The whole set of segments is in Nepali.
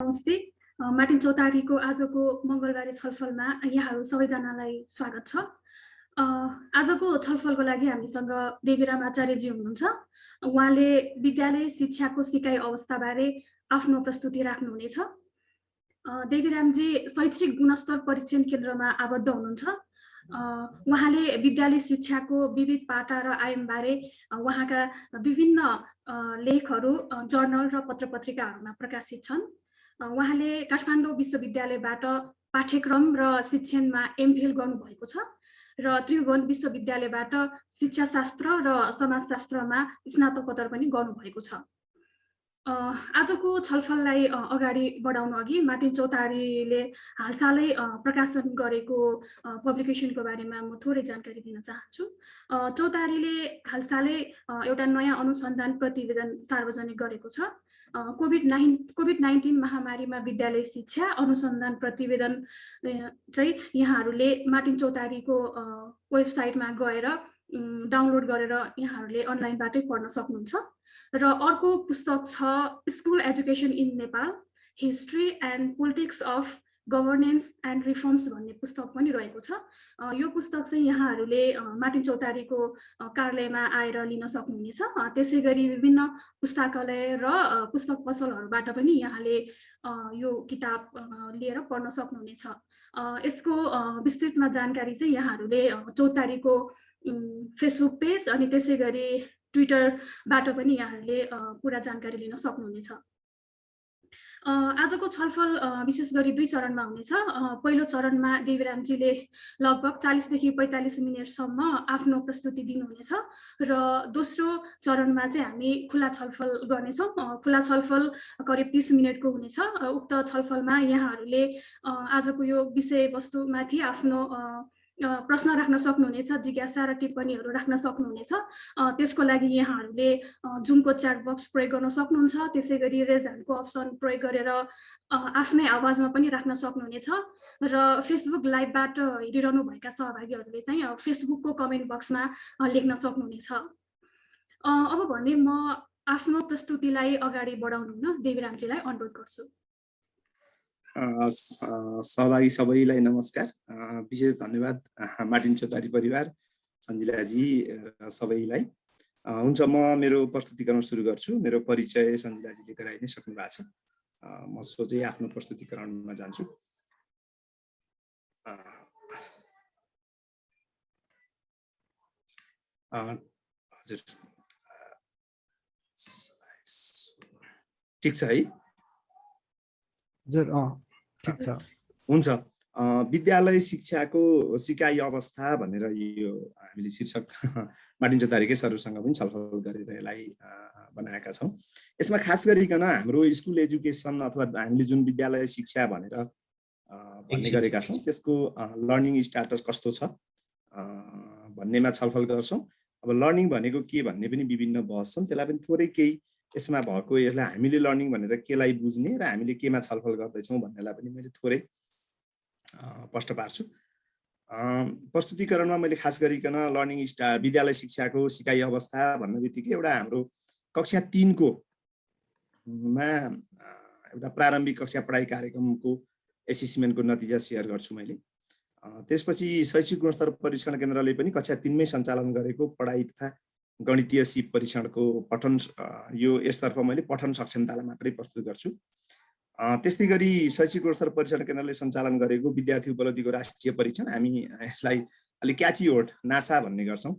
नमस्ते। मार्टिन चौतारीको आजको मङ्गलबारे छलफलमा यहाँहरू सबैजनालाई स्वागत छ। आजको छलफलको लागि हामीसँग देवीराम आचार्यजी हुनुहुन्छ। उहाँले विद्यालय शिक्षाको सिकाइ अवस्थाबारे आफ्नो प्रस्तुति राख्नुहुनेछ। देवीरामजी शैक्षिक गुणस्तर परीक्षण केन्द्रमा आबद्ध हुनुहुन्छ। उहाँले विद्यालय शिक्षाको विविध पाटा र आयामबारे उहाँका विभिन्न लेखहरू जर्नल र पत्रपत्रिकाहरूमा प्रकाशित छन्। उहाँले काठमाडौँ विश्वविद्यालयबाट पाठ्यक्रम र शिक्षणमा एमफिल गर्नुभएको छ र त्रिभुवन विश्वविद्यालयबाट शिक्षाशास्त्र र समाजशास्त्रमा स्नातकोत्तर पनि गर्नुभएको छ। आजको छलफललाई अगाडि बढाउन अघि मार्टिन चौतारीले हालसालै प्रकाशन गरेको पब्लिकेसनको बारेमा म थोरै जानकारी दिन चाहन्छु। चौतारीले हालसालै एउटा नयाँ अनुसन्धान प्रतिवेदन सार्वजनिक गरेको छ। कोभिड-19 महामारीमा विद्यालय शिक्षा अनुसन्धान प्रतिवेदन चाहिँ यहाँहरूले मार्टिन चौतारीको वेबसाइटमा गएर डाउनलोड गरेर यहाँहरूले अनलाइनबाटै पढ्न सक्नुहुन्छ। र अर्को पुस्तक छ school education in Nepal history and politics of governance and reforms भन्ने पुस्तक पनि रहेको छ। यो पुस्तक चाहिँ यहाँहरूले मार्टिन चौतारीको कार्यालयमा आएर लिन सक्नुहुनेछ। त्यसै गरी विभिन्न पुस्तकालय र पुस्तक पसलहरूबाट पनि यहाँले यो किताब लिएर पढ्न सक्नुहुनेछ। यसको विस्तृतमा जानकारी चाहिँ यहाँहरूले चौतारीको फेसबुक पेज अनि त्यसै गरी ट्विटरबाट पनि यहाँहरूले पुरा जानकारी लिन सक्नुहुनेछ। आजको छलफल विशेष गरी दुई चरणमा हुनेछ। पहिलो चरणमा देवीरामजीले लगभग 40 देखि 45 मिनटसम्म आफ्नो प्रस्तुति दिनुहुनेछ र दोस्रो चरणमा चाहिँ हामी खुला छलफल गर्नेछौँ। खुला छलफल करिब 30 मिनटको हुनेछ। उक्त छलफलमा यहाँहरूले आजको यो विषयवस्तुमाथि आफ्नो प्रश्न राख्न सक्नुहुनेछ, जिज्ञासा र टिप्पणीहरू राख्न सक्नुहुनेछ। त्यसको लागि यहाँहरूले जुमको च्याट बक्स प्रयोग गर्न सक्नुहुन्छ। त्यसै गरी रेज ह्यान्डको अप्सन प्रयोग गरेर आफ्नै आवाजमा पनि राख्न सक्नुहुनेछ र फेसबुक लाइभबाट हेरिरहनु भएका सहभागीहरूले चाहिँ फेसबुकको कमेन्ट बक्समा लेख्न सक्नुहुनेछ। अब भने म आफ्नो प्रस्तुतिलाई अगाडि बढाउनु हुन देवीरामजीलाई अनुरोध गर्छु। सहभागी सबैलाई नमस्कार। विशेष धन्यवाद मार्टिन चौतारी परिवार, सञ्जिलाजी सबैलाई। हुन्छ, म मेरो प्रस्तुतिकरण सुरु गर्छु। मेरो परिचय सञ्जिलाजीले गराइ नै सक्नु भएको छ। म सोझै आफ्नो प्रस्तुतिकरणमा जान्छु। हजुर, ठिक छ है? हजुर, ठिक छ। हुन्छ। विद्यालय शिक्षाको सिकाइ अवस्था भनेर यो हामीले शीर्षक मार्टिन चौतारीकै सरसँग पनि छलफल गरेर यसलाई बनाएका छौँ। यसमा खास गरिकन हाम्रो स्कुल एजुकेसन अथवा हामीले जुन विद्यालय शिक्षा भनेर भन्ने गरेका छौँ त्यसको लर्निङ स्ट्याटस कस्तो छ भन्नेमा छलफल गर्छौँ। अब लर्निङ भनेको के भन्ने पनि विभिन्न बहस छन्। त्यसलाई पनि थोरै केही यसमा भएको यसलाई हामीले लर्निङ भनेर केलाई बुझ्ने र हामीले केमा छलफल गर्दैछौँ भन्नेलाई पनि मैले थोरै स्पष्ट पार्छु। प्रस्तुतिकरणमा मैले खास गरिकन लर्निङ विद्यालय शिक्षाको सिकाइ अवस्था भन्ने बित्तिकै एउटा हाम्रो कक्षा 3 को मा एउटा प्रारम्भिक कक्षा पढाइ कार्यक्रमको एसेसमेन्टको नतिजा सेयर गर्छु मैले। त्यसपछि शैक्षिक गुणस्तर परीक्षण केन्द्रले पनि कक्षा 3 मै सञ्चालन गरेको पढाइ तथा गणितीय सिप परीक्षणको पठन यो यसतर्फ मैले पठन सक्षमतालाई मात्रै प्रस्तुत गर्छु। त्यस्तै गरी शैक्षिक गुणस्तर परीक्षण केन्द्रले सञ्चालन गरेको विद्यार्थी उपलब्धिको राष्ट्रिय परीक्षण, हामी यसलाई अलिक क्याची वर्ड नासा भन्ने गर्छौँ,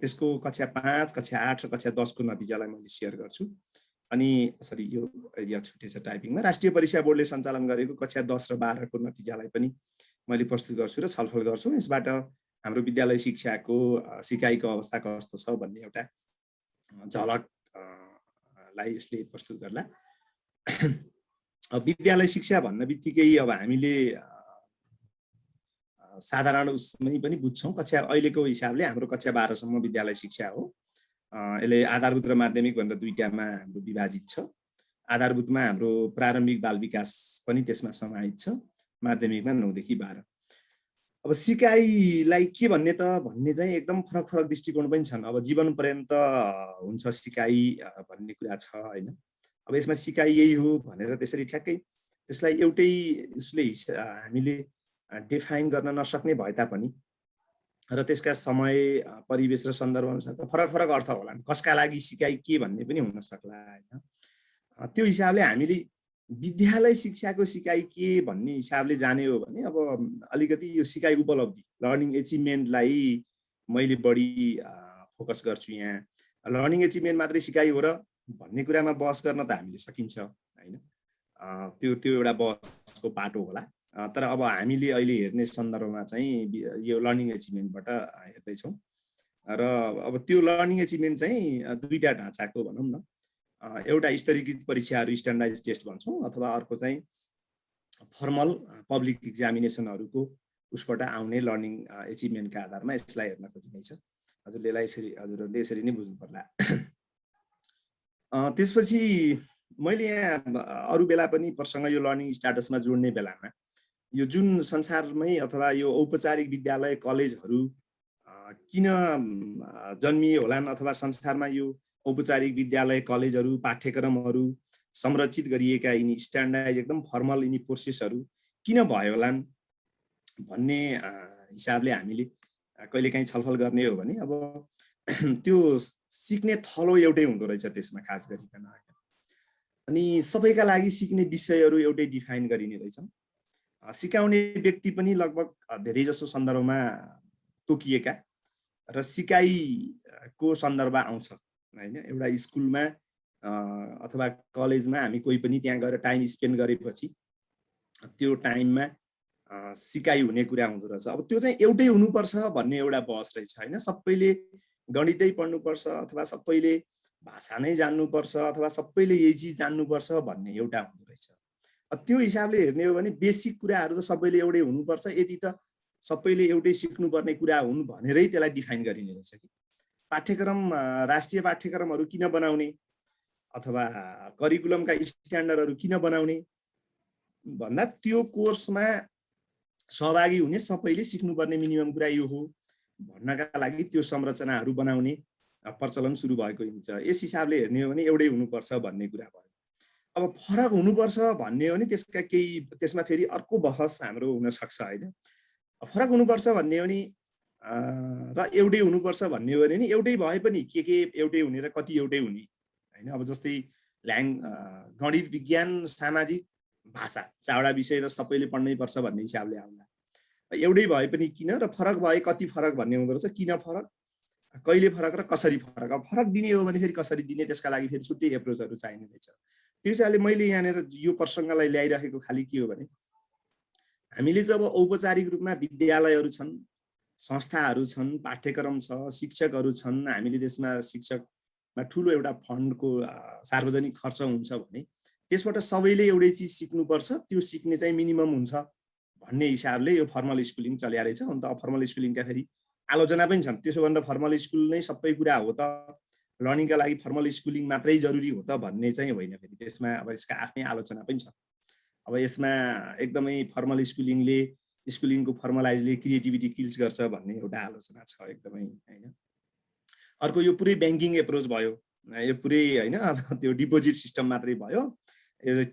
त्यसको कक्षा 5, कक्षा 8 र कक्षा 10 को नतिजालाई मैले सेयर गर्छु। अनि सरी, यो एरिया छुटेछ टाइपिङमा। राष्ट्रिय परीक्षा बोर्डले सञ्चालन गरेको कक्षा 10 र 12 को नतिजालाई पनि मैले प्रस्तुत गर्छु र छलफल गर्छु। यसबाट हाम्रो विद्यालय शिक्षाको सिकाइको अवस्था कस्तो छ भन्ने एउटा झलकलाई यसले प्रस्तुत गर्ला। विद्यालय शिक्षा भन्न बित्तिकै अब हामीले साधारण उसमै पनि बुझ्छौँ। कक्षा अहिलेको हिसाबले हाम्रो कक्षा 12 सम्म विद्यालय शिक्षा हो। यसले आधारभूत र माध्यमिक भनेर दुईटामा हाम्रो विभाजित छ। आधारभूतमा हाम्रो प्रारम्भिक बाल विकास पनि त्यसमा समाहित छ, माध्यमिकमा 9 देखि 12। अब सिकाइलाई के भन्ने त भन्ने चाहिँ एकदम फरक फरक दृष्टिकोण पनि छन्। अब जीवन पर्यन्त हुन्छ सिकाइ भन्ने कुरा छ हैन। अब यसमा सिकाइ यही हो भनेर त्यसरी ठ्याक्कै त्यसलाई एउटै उसले हामीले डिफाइन गर्न नसक्ने भए तापनि र त्यसका समय परिवेश र सन्दर्भ अनुसार फरक फरक अर्थ होला, कसका लागि सिकाइ के भन्ने पनि हुन सक्ला हैन। त्यो हिसाबले हामीले विद्यालय शिक्षाको सिकाइ के भन्ने हिसाबले जाने हो भने अब अलिकति यो सिकाइ उपलब्धि लर्निङ एचिभमेन्टलाई मैले बढी फोकस गर्छु। यहाँ लर्निङ एचिभमेन्ट मात्रै सिकाइ हो र भन्ने कुरामा बहस गर्न त हामीले सकिन्छ हैन, त्यो एउटा बहसको पाटो होला। तर अब हामीले अहिले हेर्ने सन्दर्भमा चाहिँ यो लर्निङ एचिभमेन्टबाट हेर्दैछौँ र अब त्यो लर्निङ एचिभमेन्ट चाहिँ दुईटा ढाँचाको भनौँ न, एउटा स्तरीकृत परीक्षाहरू स्ट्यान्डर्डाइज टेस्ट भन्छौँ अथवा अर्को चाहिँ फर्मल पब्लिक एक्जामिनेसनहरूको उसबाट आउने लर्निङ एचिभमेन्टका आधारमा यसलाई हेर्न खोजिनेछ। हजुरहरूले यसरी नै बुझ्नु पर्ला। त्यसपछि मैले यहाँ अरू बेला पनि प्रसङ्ग यो लर्निङ स्ट्याटसमा जोड्ने बेलामा यो जुन संसारमै अथवा यो औपचारिक विद्यालय कलेजहरू किन जन्मिए होलान् अथवा संसारमा यो औपचारिक विद्यालय कलेजहरू पाठ्यक्रमहरू संरक्षित गरिएका यिनी स्ट्यान्डर्डाइज एकदम फर्मल यिनी प्रोसेसहरू किन भयो होलान् भन्ने हिसाबले हामीले कहिलेकाहीँ छलफल गर्ने हो भने अब त्यो सिक्ने थलो एउटै हुँदो रहेछ त्यसमा खास गरिकन, अनि सबैका लागि सिक्ने विषयहरू एउटै डिफाइन गरिने रहेछन्। सिकाउने व्यक्ति पनि लगभग धेरै जसो सन्दर्भमा तोकिएका र सिकाइको सन्दर्भ आउँछ हैन। एउटा स्कुलमा अथवा कलेजमा हामी कोही पनि त्यहाँ गएर टाइम स्पेन्ड गरेपछि त्यो टाइममा सिकाइ हुने कुरा हुँदो रहेछ। अब त्यो चाहिँ एउटै हुनुपर्छ भन्ने एउटा बहस रहेछ हैन। सबैले गणितै पढ्नुपर्छ अथवा सबैले भाषा नै जान्नुपर्छ अथवा सबैले यही चिज जान्नुपर्छ भन्ने एउटा हुँदो रहेछ। त्यो हिसाबले हेर्ने हो भने बेसिक कुराहरू त सबैले एउटै हुनुपर्छ, यदि त सबैले एउटै सिक्नुपर्ने कुरा हुन् भनेरै त्यसलाई डिफाइन गरिने रहेछ कि पाठ्यक्रम राष्ट्रिय पाठ्यक्रमहरू किन बनाउने अथवा करिकुलमका स्ट्यान्डर्डहरू किन बनाउने भन्दा त्यो कोर्समा सहभागी हुने सबैले सिक्नुपर्ने मिनिमम कुरा यो हो भन्नका लागि त्यो संरचनाहरू बनाउने प्रचलन सुरु भएको हुन्छ। यस हिसाबले हेर्ने हो भने एउटै हुनुपर्छ भन्ने कुरा भयो। अब फरक हुनुपर्छ भन्ने हो भने त्यसमा फेरि अर्को बहस हाम्रो हुन सक्छ हैन। फरक हुनुपर्छ भन्ने हो भने र एउटै हुनुपर्छ भन्ने हो भने एउटै भए पनि के एउटै हुने र कति एउटै हुने हैन। अब जस्तै गणित विज्ञान सामाजिक भाषा चारवटा विषय त सबैले पढ्नै पर्छ भन्ने हिसाबले आउला। एउटै भए पनि किन र फरक भए कति फरक भन्ने हुँदो रहेछ, किन फरक, कहिले फरक र कसरी फरक। अब फरक दिने हो भने फेरि कसरी दिने त्यसका लागि फेरि छुट्टै एप्रोचहरू चाहिने रहेछ। त्यो हिसाबले मैले यहाँनिर यो प्रसङ्गलाई ल्याइराखेको खालि के हो भने हामीले जब औपचारिक रूपमा विद्यालयहरू छन्, संस्थाहरू छन्, पाठ्यक्रम छ, शिक्षकहरू छन्, हामीले त्यसमा शिक्षकमा ठुलो एउटा फन्डको सार्वजनिक खर्च हुन्छ भने त्यसबाट सबैले एउटै चिज सिक्नुपर्छ, त्यो सिक्ने चाहिँ मिनिमम हुन्छ भन्ने हिसाबले यो फर्मल स्कुलिङ चल्या रहेछ। अन्त फर्मल स्कुलिङका फेरि आलोचना पनि छन्। त्यसो भन्दा फर्मल स्कुल नै सबै कुरा हो त, लर्निङका लागि फर्मल स्कुलिङ मात्रै जरुरी हो त भन्ने चाहिँ होइन। फेरि त्यसमा अब यसका आफ्नै आलोचना पनि छ। अब यसमा एकदमै फर्मल स्कुलिङको फर्मलाइजले क्रिएटिभिटी किल्स गर्छ भन्ने एउटा आलोचना छ एकदमै हैन। अर्को यो पुरै ब्याङ्किङ एप्रोच भयो, यो पुरै हैन, अब त्यो डिपोजिट सिस्टम मात्रै भयो,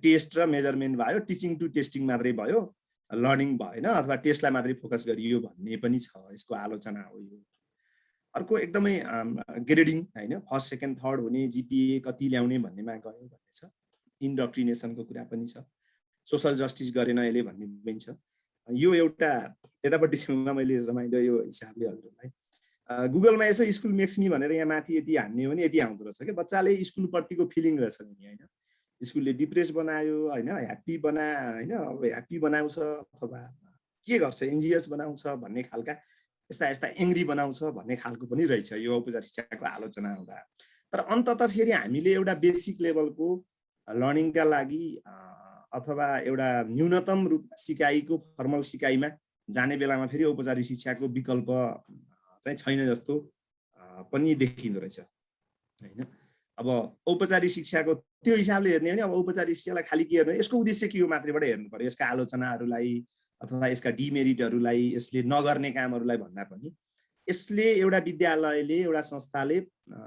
टेस्ट र मेजरमेन्ट भयो, टिचिङ टु टेस्टिङ मात्रै भयो, लर्निङ भएन अथवा टेस्टलाई मात्रै फोकस गरियो भन्ने पनि छ। यसको आलोचना हो यो। अर्को एकदमै ग्रेडिङ हैन, फर्स्ट सेकेन्ड थर्ड हुने, जिपिए कति ल्याउने भन्नेमा गयो भन्ने छ। इन्डक्ट्रिनेसनको कुरा पनि छ। सोसल जस्टिस गरेन यसले भन्ने पनि छ। यो एउटा यतापट्टि छेउमा मैले रमाइलो यो हिसाबले हजुरलाई गुगलमा यसो स्कुल मेक्स मी भनेर यहाँ माथि यति हान्ने हो भने यति आउँदो रहेछ कि बच्चाले स्कुलप्रतिको फिलिङ रहेछ नि हैन। स्कुलले डिप्रेस बनायो हैन, ह्याप्पी हैन, अब ह्याप्पी बनाउँछ अथवा के गर्छ, एन्जियस बनाउँछ भन्ने खालका यस्ता एङ्ग्री बनाउँछ भन्ने खालको पनि रहेछ यो औपचारिक शिक्षाको आलोचना हुँदा। तर अन्ततः फेरि हामीले एउटा बेसिक लेभलको लर्निङका लागि अथवा एउटा न्यूनतम रूपमा सिकाइको फर्मल सिकाइमा जाने बेलामा फेरि औपचारिक शिक्षाको विकल्प चाहिँ छैन जस्तो पनि देखिँदो रहेछ हैन। अब औपचारिक शिक्षाको त्यो हिसाबले हेर्ने हो भने अब औपचारिक शिक्षालाई खालि के हेर्ने, यसको उद्देश्य के हो मात्रैबाट हेर्नु पर्यो। यसका आलोचनाहरूलाई अथवा यसका डिमेरिटहरूलाई, यसले नगर्ने कामहरूलाई भन्दा पनि यसले एउटा विद्यालयले, एउटा संस्थाले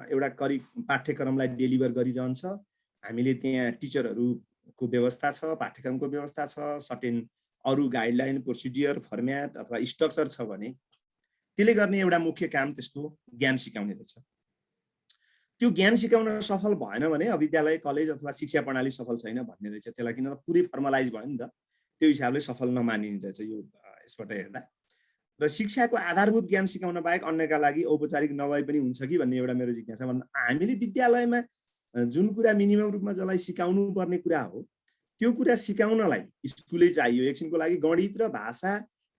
एउटा पाठ्यक्रमलाई डेलिभर गरिरहन्छ, हामीले त्यहाँ टिचरहरूको व्यवस्था छ, पाठ्यक्रमको व्यवस्था छ, सर्टेन अरू गाइडलाइन, प्रोसिडियर, फर्म्याट अथवा स्ट्रक्चर छ भने त्यसले गर्ने एउटा मुख्य काम त्यसको ज्ञान सिकाउने रहेछ। त्यो ज्ञान सिकाउन सफल भएन भने विद्यालय, कलेज अथवा शिक्षा प्रणाली सफल छैन भन्ने रहेछ। त्यसलाई किन पुरै फर्मलाइज भयो नि त, त्यो हिसाबले सफल नमानिने रहेछ यो यसबाट हेर्दा। र शिक्षाको आधारभूत ज्ञान सिकाउन बाहेक अन्यका लागि औपचारिक नभए पनि हुन्छ कि भन्ने एउटा मेरो जिज्ञासा। हामीले विद्यालयमा जुन कुरा मिनिमम रूपमा जसलाई सिकाउनु पर्ने कुरा हो त्यो कुरा सिकाउनलाई स्कुलै चाहियो। एकछिनको लागि गणित र भाषा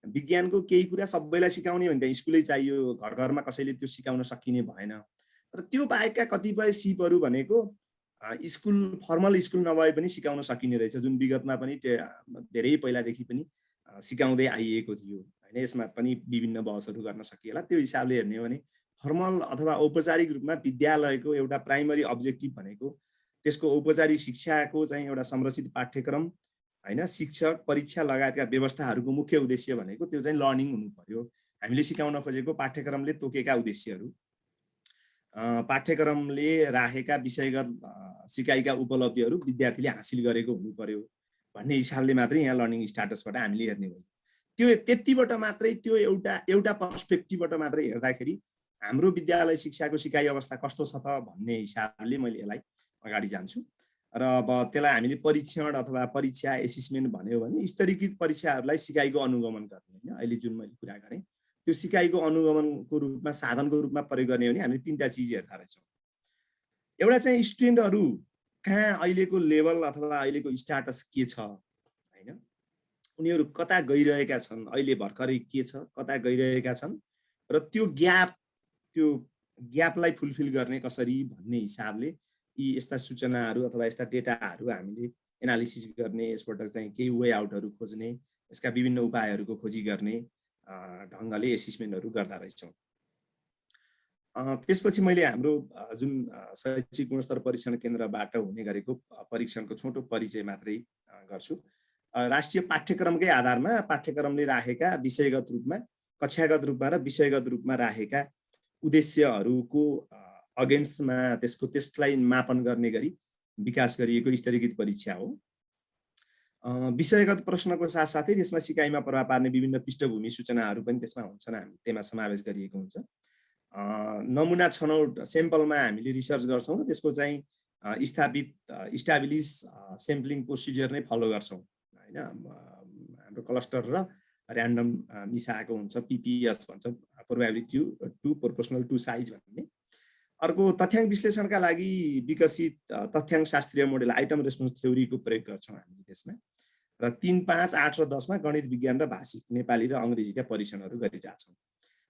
विज्ञानको केही कुरा सबैलाई सिकाउने भने त स्कुलै चाहियो, घर घरमा कसैले त्यो सिकाउन सकिने भएन। र त्यो बाहेकका कतिपय सिपहरू भनेको स्कुल, फर्मल स्कुल नभए पनि सिकाउन सकिने रहेछ, जुन विगतमा पनि धेरै पहिलादेखि पनि सिकाउँदै आइएको थियो होइन। यसमा पनि विभिन्न बहसहरू गर्न सकिएला। त्यो हिसाबले हेर्ने हो भने फर्मल अथवा औपचारिक रूपमा विद्यालयको एउटा प्राइमरी अब्जेक्टिभ भनेको त्यसको औपचारिक शिक्षाको चाहिँ एउटा संरचित पाठ्यक्रम होइन, शिक्षक, परीक्षा लगायतका व्यवस्थाहरूको मुख्य उद्देश्य भनेको त्यो चाहिँ लर्निङ हुनु पर्यो। हामीले सिकाउन खोजेको पाठ्यक्रमले तोकेका उद्देश्यहरू, पाठ्यक्रमले राखेका विषयगत सिकाइका उपलब्धिहरू विद्यार्थीले हासिल गरेको हुनु पर्यो भन्ने हिसाबले मात्रै यहाँ लर्निङ स्टाटसबाट हामीले हेर्ने हो। त्यो त्यतिबाट मात्रै, त्यो एउटा पर्सपेक्टिभबाट मात्रै हेर्दाखेरि हाम्रो विद्यालय शिक्षाको सिकाइ अवस्था कस्तो छ त भन्ने हिसाबले मैले यसलाई अगाडि जान्छु। र अब त्यसलाई हामीले परीक्षण अथवा परीक्षा, एसेसमेन्ट भन्यो भने स्तरीकृत परीक्षाहरूलाई सिकाइको अनुगमन गर्ने होइन। अहिले जुन मैले कुरा गरेँ त्यो सिकाइको अनुगमनको रूपमा, साधनको रूपमा प्रयोग गर्ने हो भने हामीले तीनटा चिज हेर्दा रहेछौँ। एउटा चाहिँ स्टुडेन्टहरू कहाँ अहिलेको लेभल अथवा अहिलेको स्टाटस के छ होइन, उनीहरू कता गइरहेका छन्, अहिले भर्खरै के छ, कता गइरहेका छन्, र त्यो ग्यापलाई फुलफिल गर्ने कसरी भन्ने हिसाबले यी यस्ता सूचनाहरू अथवा यस्ता डेटाहरू हामीले एनालिसिस गर्ने, यसबाट चाहिँ केही वे आउटहरू खोज्ने, यसका विभिन्न उपायहरूको खोजी गर्ने ढङ्गले एसेसमेन्टहरू गर्दा रहेछौँ। त्यसपछि मैले हाम्रो जुन शैक्षिक गुणस्तर परीक्षण केन्द्रबाट हुने गरेको परीक्षणको छोटो परिचय मात्रै गर्छु। राष्ट्रिय पाठ्यक्रमकै आधारमा पाठ्यक्रमले राखेका विषयगत रूपमा, कक्षागत रूपमा र विषयगत रूपमा राखेका उद्देश्यहरूको अगेन्स्टमा त्यसलाई मापन गर्ने गरी विकास गरिएको स्तरीकृत परीक्षा हो। विषयगत प्रश्नको साथसाथै त्यसमा सिकाइमा प्रभाव पार्ने विभिन्न पृष्ठभूमि सूचनाहरू पनि त्यसमा हुन्छन्, त्यसमा समावेश गरिएको हुन्छ। नमुना छनौट स्याम्पलमा हामीले रिसर्च गर्छौँ र त्यसको चाहिँ इस्टाब्लिस स्याम्पलिङ प्रोसिडियर नै फलो गर्छौँ होइन। हाम्रो क्लस्टर र ऱ्यान्डम मिसाएको हुन्छ, PPS भन्छ, probability to proportional to size भन्ने। अर्को तथ्याङ्क विश्लेषणका लागि विकसित तथ्याङ्क शास्त्रीय मोडेल आइटम रेस्पोन्स थ्योरीको प्रयोग गर्छौँ हामीले त्यसमा। र 3, 5, 8 र 10मा गणित, विज्ञान र भाषिक नेपाली र अङ्ग्रेजीका परीक्षणहरू गरिरहेछौँ।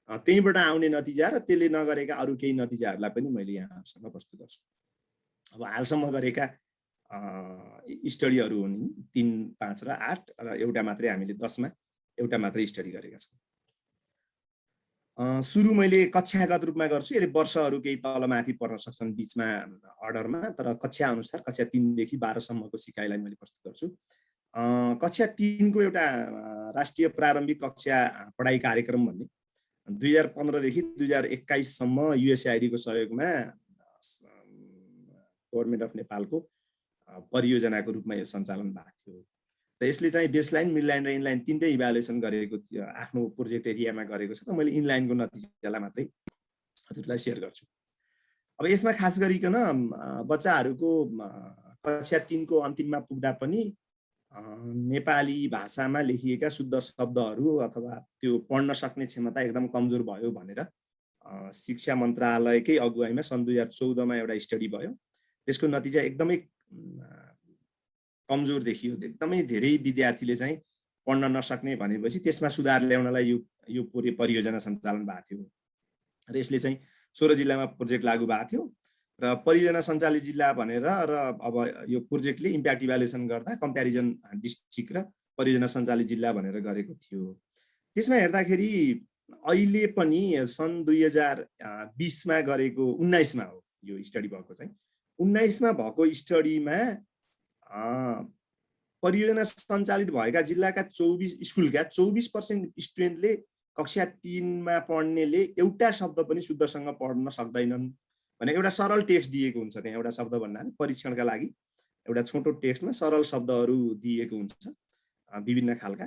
त्यहीँबाट आउने नतिजा र त्यसले नगरेका अरू केही नतिजाहरूलाई पनि मैले यहाँसँग प्रस्तुत गर्छु। अब हालसम्म गरेका स्टडीहरू हुन् 3, 5 र 8 र एउटा मात्रै हामीले 10मा एउटा मात्रै स्टडी गरेका छौँ। सुरु मैले कक्षागत रूपमा गर्छु। यसले वर्षहरू केही तलमाथि पर्न सक्छन् बिचमा अर्डरमा, तर कक्षा अनुसार कक्षा 3 देखि 12 सम्मको सिकाइलाई मैले प्रस्तुत गर्छु। कक्षा 3 को एउटा राष्ट्रिय प्रारम्भिक कक्षा पढाइ कार्यक्रम भन्ने 2015 देखि 2021 सम्म USAID को सहयोगमा गभर्नमेन्ट अफ नेपालको परियोजनाको रूपमा यो सञ्चालन भएको थियो। र यसले चाहिँ बेसलाइन, मिडलाइन र इनलाइन तीनटै इभ्यालुएसन गरेको थियो, आफ्नो प्रोजेक्ट एरियामा गरेको छ। त मैले इनलाइनको नतिजालाई मात्रै हजुरलाई सेयर गर्छु। अब यसमा खास गरिकन बच्चाहरूको कक्षा 3 को अन्तिममा पुग्दा पनि नेपाली भाषामा लेखिएका शुद्ध शब्दहरू अथवा त्यो पढ्न सक्ने क्षमता एकदम कमजोर भयो भनेर शिक्षा मन्त्रालयकै अगुवाईमा सन् 2014 मा एउटा स्टडी भयो। त्यसको नतिजा एकदमै कमजोर देखियो। एकदमै धेरै विद्यार्थीले चाहिँ पढ्न नसक्ने भनेपछि त्यसमा सुधार ल्याउनलाई यो परियोजना सञ्चालन भएको थियो। र यसले चाहिँ 16 जिल्लामा प्रोजेक्ट लागू भएको थियो र परियोजना सञ्चालित जिल्ला भनेर, र अब यो प्रोजेक्टले इम्प्याक्ट इभ्यालुएसन गर्दा कम्प्यारिजन डिस्ट्रिक्ट र परियोजना सञ्चालित जिल्ला भनेर गरेको थियो। त्यसमा हेर्दाखेरि अहिले पनि सन् 2020 मा गरेको 19 मा हो यो स्टडी भएको चाहिँ। 19 मा भएको स्टडीमा परियोजना सञ्चालित भएका जिल्लाका 24 स्कुलका 24% स्टुडेन्टले कक्षा 3 मा पढ्नेले एउटा शब्द पनि शुद्धसँग पढ्न सक्दैनन् भने एउटा सरल टेक्स्ट दिएको हुन्छ त्यहाँ। एउटा शब्द भन्नाले परीक्षणका लागि एउटा छोटो टेक्स्टमा सरल शब्दहरू दिएको हुन्छ विभिन्न खालका,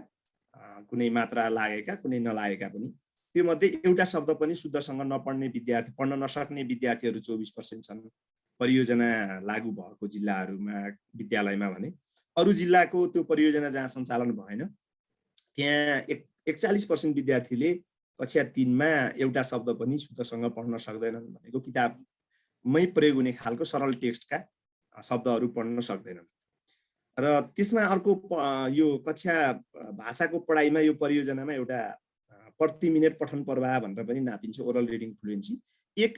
कुनै मात्रा लागेका कुनै नलागेका पनि। त्यो मध्ये एउटा शब्द पनि शुद्धसँग नपढ्ने विद्यार्थी, पढ्न नसक्ने विद्यार्थीहरू 24% छन् परियोजना लागू भएको जिल्लाहरूमा विद्यालयमा भने। अरू जिल्लाको त्यो परियोजना जहाँ सञ्चालन भएन त्यहाँ 41% विद्यार्थीले कक्षा 3मा एउटा शब्द पनि शुद्धसँग पढ्न सक्दैनन् भनेको किताबमै प्रयोग हुने खालको सरल टेक्स्टका शब्दहरू पढ्न सक्दैनन्। र त्यसमा अर्को यो कक्षा भाषाको पढाइमा यो परियोजनामा एउटा प्रति मिनेट पठन प्रवाह भनेर पनि नापिन्छ, ओरल रिडिङ फ्लुएन्सी।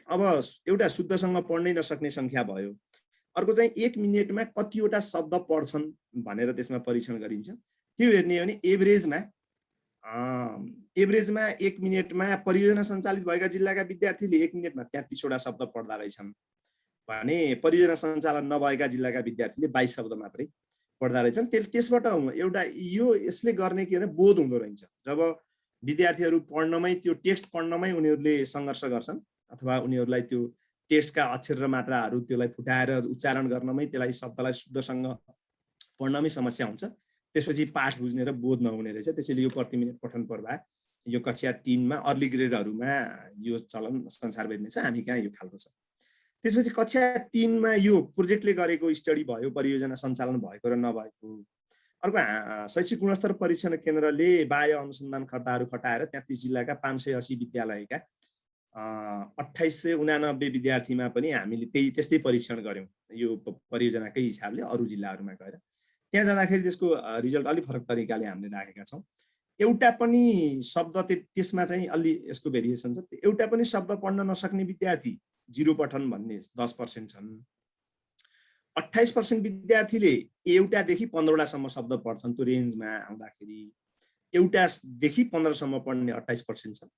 अब एउटा शुद्धसँग पढ्नै नसक्ने सङ्ख्या भयो। अर्को चाहिँ 1 मिनेटमा कतिवटा शब्द पढ्छन् भनेर त्यसमा परीक्षण गरिन्छ। त्यो हेर्ने हो भने एभरेजमा 1 मिनेटमा परियोजना सञ्चालित भएका जिल्लाका विद्यार्थीले 1 मिनेटमा 33 वटा शब्द पढ्दा रहेछन् भने परियोजना सञ्चालन नभएका जिल्लाका विद्यार्थीले 22 शब्द मात्रै पढ्दा रहेछन्। त्यसबाट एउटा यसले गर्ने के भने बोध हुँदो रहेछ। जब विद्यार्थीहरू पढ्नमै त्यो टेक्स्ट पढ्नमै उनीहरूले सङ्घर्ष गर्छन् अथवा उनीहरूलाई त्यो टेक्स्टका अक्षर र मात्राहरू त्यसलाई फुटाएर उच्चारण गर्नमै त्यसलाई शब्दलाई शुद्धसँग पढ्नमै समस्या हुन्छ, त्यसपछि पाठ बुझ्ने र बोध नहुने रहेछ। त्यसैले यो प्रति मिनेट पठन प्रवाह यो कक्षा 3मा अर्ली ग्रेडहरूमा यो चलन संसारभरि नै छ, हामी कहाँ यो खालको छ। त्यसपछि कक्षा 3मा यो प्रोजेक्टले गरेको स्टडी भयो, परियोजना सञ्चालन भएको र नभएको। अर्को शैक्षिक गुणस्तर परीक्षण केन्द्रले बाह्य अनुसन्धान खर्ताहरू खटाएर 33 जिल्लाका 580 विद्यालयका 2889 विद्यार्थीमा पनि हामीले त्यस्तै परीक्षण गऱ्यौँ यो परियोजनाकै हिसाबले अरू जिल्लाहरूमा गएर। त्यहाँ जाँदाखेरि त्यसको रिजल्ट अलिक फरक तरिकाले हामीले राखेका छौँ। एउटा पनि शब्द त्यसमा चाहिँ अलि यसको भेरिएसन छ। एउटा पनि शब्द पढ्न नसक्ने विद्यार्थी 0 पठन भन्ने 10% छन्। 28% विद्यार्थीले एउटादेखि 15 वटासम्म शब्द पढ्छन्। त्यो रेन्जमा आउँदाखेरि एउटादेखि 15सम्म पढ्ने 28% छन्।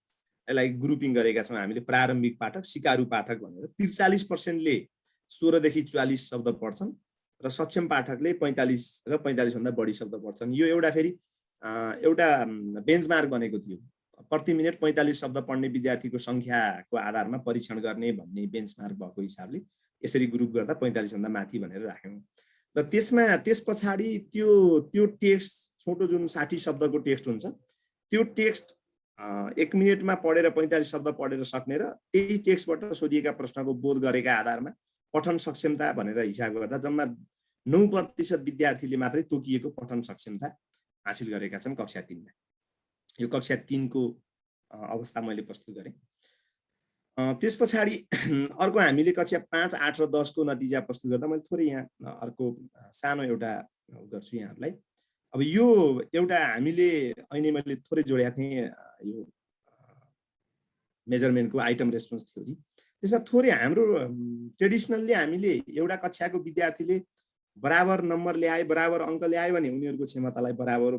यसलाई ग्रुपिङ गरेका छौँ हामीले प्रारम्भिक पाठक, सिकारु पाठक भनेर। 43%ले 16 देखि 44 शब्द पढ्छन् र सक्षम पाठकले 45 र 45 भन्दा बढी शब्द पढ्छन्। यो एउटा फेरि एउटा बेन्चमार्क बनेको थियो। प्रति मिनेट 45 शब्द पढ्ने विद्यार्थीको सङ्ख्याको आधारमा परीक्षण गर्ने भन्ने बेन्चमार्क भएको हिसाबले यसरी ग्रुप गर्दा 45 भन्दा माथि भनेर राख्यौँ। र त्यस पछाडि त्यो टेक्स्ट छोटो जुन 60 शब्दको टेक्स्ट हुन्छ त्यो टेक्स्ट 1 मिनेटमा पढेर 45 शब्द पढेर सक्ने र त्यही टेक्स्टबाट सोधिएका प्रश्नको बोध गरेका आधारमा पठन सक्षमता भनेर हिसाब गर्दा जम्मा 9% विद्यार्थीले मात्रै तोकिएको पठन सक्षमता हासिल गरेका छन् कक्षा 3मा। यो कक्षा 3को अवस्था मैले प्रस्तुत गरेँ। त्यस पछाडि अर्को हामीले कक्षा 5, 8 र 10 को नतिजा प्रस्तुत गर्दा मैले थोरै यहाँ अर्को सानो एउटा गर्छु यहाँहरूलाई। अब यो एउटा हामीले अहिले मैले थोरै जोडेका थिएँ यो मेजरमेन्टको आइटम रेस्पोन्स थ्योरी। त्यसमा थोरै हाम्रो ट्रेडिसनल्ली हामीले एउटा कक्षाको विद्यार्थीले बराबर नम्बर ल्याए, बराबर अङ्क ल्यायो भने उनीहरूको क्षमतालाई बराबर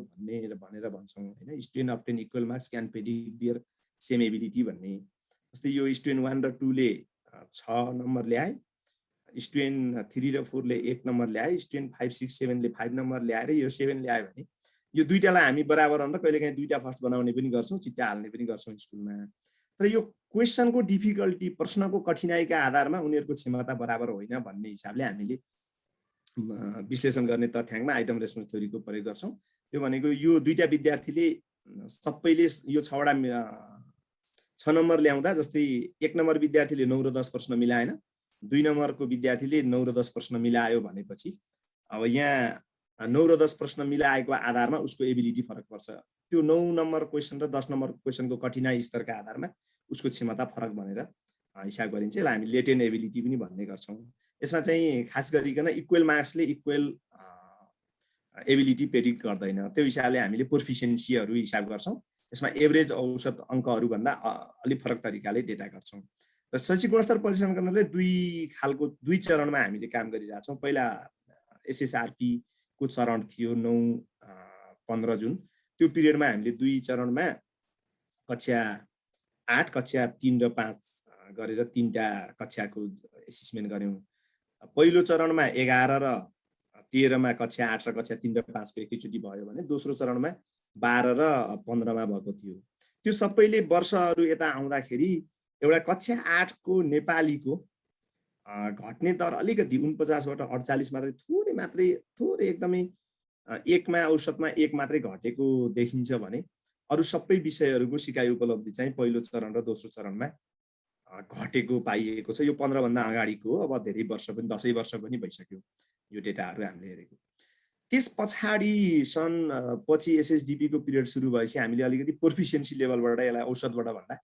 भनेर भन्छौँ होइन। Student obtain equal marks can predict their same ability भन्ने। जस्तै यो स्टुडेन्ट 1 र 2 ले 6 नम्बर ल्याए, स्टुडेन्ट 3 र 4 ले 1 नम्बर ल्याए, स्टुडेन्ट 5, 6, 7 ले 5 नम्बर ल्याएर यो 7 ल्यायो भने यो दुईटालाई हामी बराबर भनेर कहिलेकाहीँ दुईटा फर्स्ट बनाउने पनि गर्छौँ, चिट्टा हाल्ने पनि गर्छौँ स्कुलमा। तर यो क्वेसनको डिफिकल्टी, प्रश्नको कठिनाइका आधारमा उनीहरूको क्षमता बराबर होइन भन्ने हिसाबले हामीले विश्लेषण गर्ने तथ्याङ्कमा आइटम रेस्पोन्स थ्योरीको प्रयोग गर्छौँ। त्यो भनेको यो दुईटा विद्यार्थीले सबैले यो 6 नम्बर ल्याउँदा जस्तै 1 नम्बर विद्यार्थीले 9 र 10 प्रश्न मिलाएन, 2 नम्बरको विद्यार्थीले 9 र 10 प्रश्न मिलायो भनेपछि अब यहाँ 9 र 10 प्रश्न मिलाएको आधारमा उसको एबिलिटी फरक पर्छ। त्यो 9 नम्बर क्वेसन र 10 नम्बर क्वेसनको कठिनाइ स्तरका आधारमा उसको क्षमता फरक भनेर हिसाब गरिन्छ। यसलाई हामी लेटेन्ट एबिलिटी पनि भन्ने गर्छौँ। यसमा चाहिँ खास गरिकन इक्वल मार्क्सले इक्वल एबिलिटी प्रेडिक्ट गर्दैन। त्यो हिसाबले हामीले प्रोफिसियन्सीहरू हिसाब गर्छौँ। यसमा एभरेज औसत अङ्कहरू भन्दा अलिक फरक तरिकाले डेटा गर्छौँ। र शैक्षिक गुणस्तर परीक्षण केन्द्रले दुई चरणमा हामीले काम गरिरहेछौँ। पहिला एसएसआरपी को चरण थियो 9-15 जुन। त्यो पिरियडमा हामीले 2 चरणमा कक्षा 8, कक्षा 3 र 5 गरेर 3टा कक्षाको एसेसमेन्ट गऱ्यौँ। पहिलो चरणमा 11 र 13 मा कक्षा 8 र कक्षा 3 र 5 को एकैचोटि भयो भने दोस्रो चरणमा 12 र 15 मा भएको थियो। त्यो सबैले वर्षहरू यता आउँदाखेरि एउटा कक्षा 8 को नेपालीको घट्ने दर अलिकति 49 बाट 48 मात्रै थोरै मात्रै थोरै एकदमै एकमा औसतमा एक मात्रै घटेको देखिन्छ भने अरू सबै विषयहरूको सिकाइ उपलब्धि चाहिँ पहिलो चरण र दोस्रो चरणमा घटेको पाइएको छ। यो 15 भन्दा अगाडिको हो, अब धेरै वर्ष पनि 10 वर्ष पनि भइसक्यो यो डेटाहरू हामीले हेरेको। त्यस पछाडि पछि एसएसडिपी को पिरियड सुरु भएपछि हामीले अलिकति प्रोफिसियन्सी लेभलबाट यसलाई औसतबाट भन्दा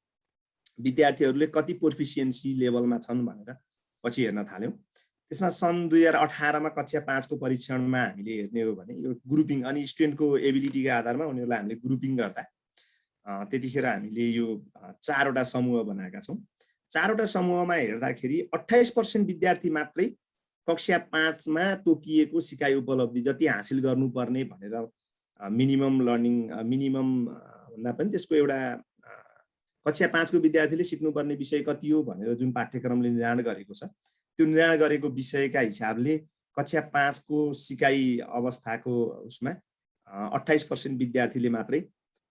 विद्यार्थीहरूले कति प्रोफिसियन्सी लेभलमा छन् भनेर पछि हेर्न थाल्यौँ। त्यसमा सन् 2018 मा कक्षा 5 को परीक्षणमा हामीले हेर्ने हो भने यो ग्रुपिङ अनि स्टुडेन्टको एबिलिटीको आधारमा उनीहरूलाई हामीले ग्रुपिङ गर्दा त्यतिखेर हामीले यो 4 वटा समूह बनाएका छौँ। 4 वटा समूहमा हेर्दाखेरि 28% विद्यार्थी मात्रै कक्षा 5 मा तोकिएको सिकाइ उपलब्धि जति हासिल गर्नुपर्ने भनेर मिनिमम लर्निङ मिनिमम भन्दा पनि त्यसको एउटा कक्षा 5 को विद्यार्थीले सिक्नुपर्ने विषय कति हो भनेर जुन पाठ्यक्रमले निर्धारण गरेको छ त्यो निर्धारण गरेको विषयका हिसाबले कक्षा 5 को सिकाइ अवस्थाको उसमा 28% विद्यार्थीले मात्रै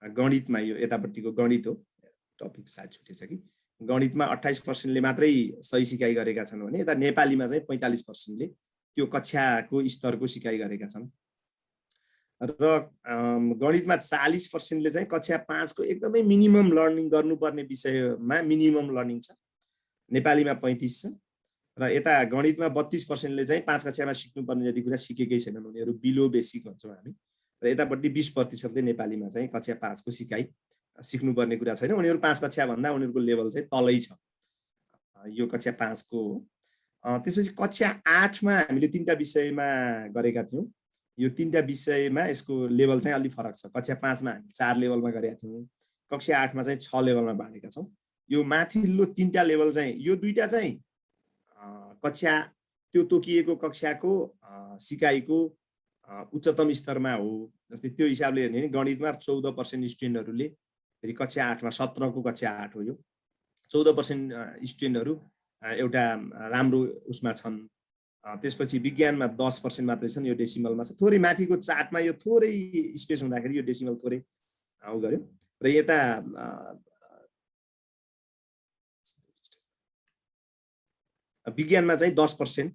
गणितमा यो यतापट्टिको गणित हो टपिक सायद छुटेछ कि गणितमा 28% ले मात्रै सही सिकाइ गरेका छन् भने यता नेपालीमा चाहिँ 45% ले त्यो कक्षाको स्तरको सिकाइ गरेका छन् र गणितमा 40% ले चाहिँ कक्षा 5 को एकदमै मिनिमम लर्निङ गर्नुपर्ने विषयमा मिनिमम लर्निङ छ। नेपालीमा 35 छ र यता गणितमा 32% ले चाहिँ 5 कक्षामा सिक्नुपर्ने जति कुरा सिकेकै छैनन्, उनीहरू बिलो बेसिक भन्छौँ हामी। र यतापट्टि 20% ले नेपालीमा चाहिँ कक्षा 5 को सिकाइ सिक्नुपर्ने कुरा छैन, उनीहरू 5 कक्षा भन्दा उनीहरूको लेभल चाहिँ तलै छ। यो कक्षा 5 को हो। त्यसपछि कक्षा 8 मा हामीले 3टा विषयमा गरेका थियौँ। यो 3टा विषयमा यसको लेभल चाहिँ अलि फरक छ। कक्षा 5 मा हामी 4 लेभलमा गरेका थियौँ, कक्षा 8 मा चाहिँ 6 लेभलमा बाँडेका छौँ। यो माथिल्लो 3टा लेभल चाहिँ यो दुईटा चाहिँ कक्षा त्यो तोकिएको कक्षाको सिकाइको उच्चतम स्तरमा हो। जस्तै त्यो हिसाबले हेर्ने भने गणितमा 14% स्टुडेन्टहरूले फेरि कक्षा 8 मा 17 को कक्षा 8 हो यो 14% स्टुडेन्टहरू एउटा राम्रो उसमा छन्। त्यसपछि विज्ञानमा 10% मात्रै छन्, यो डेसिमलमा छ। थोरै माथिको चार्टमा यो थोरै स्पेस हुँदाखेरि यो डेसिमल थोरै गर्यो र यता विज्ञानमा चाहिँ 10%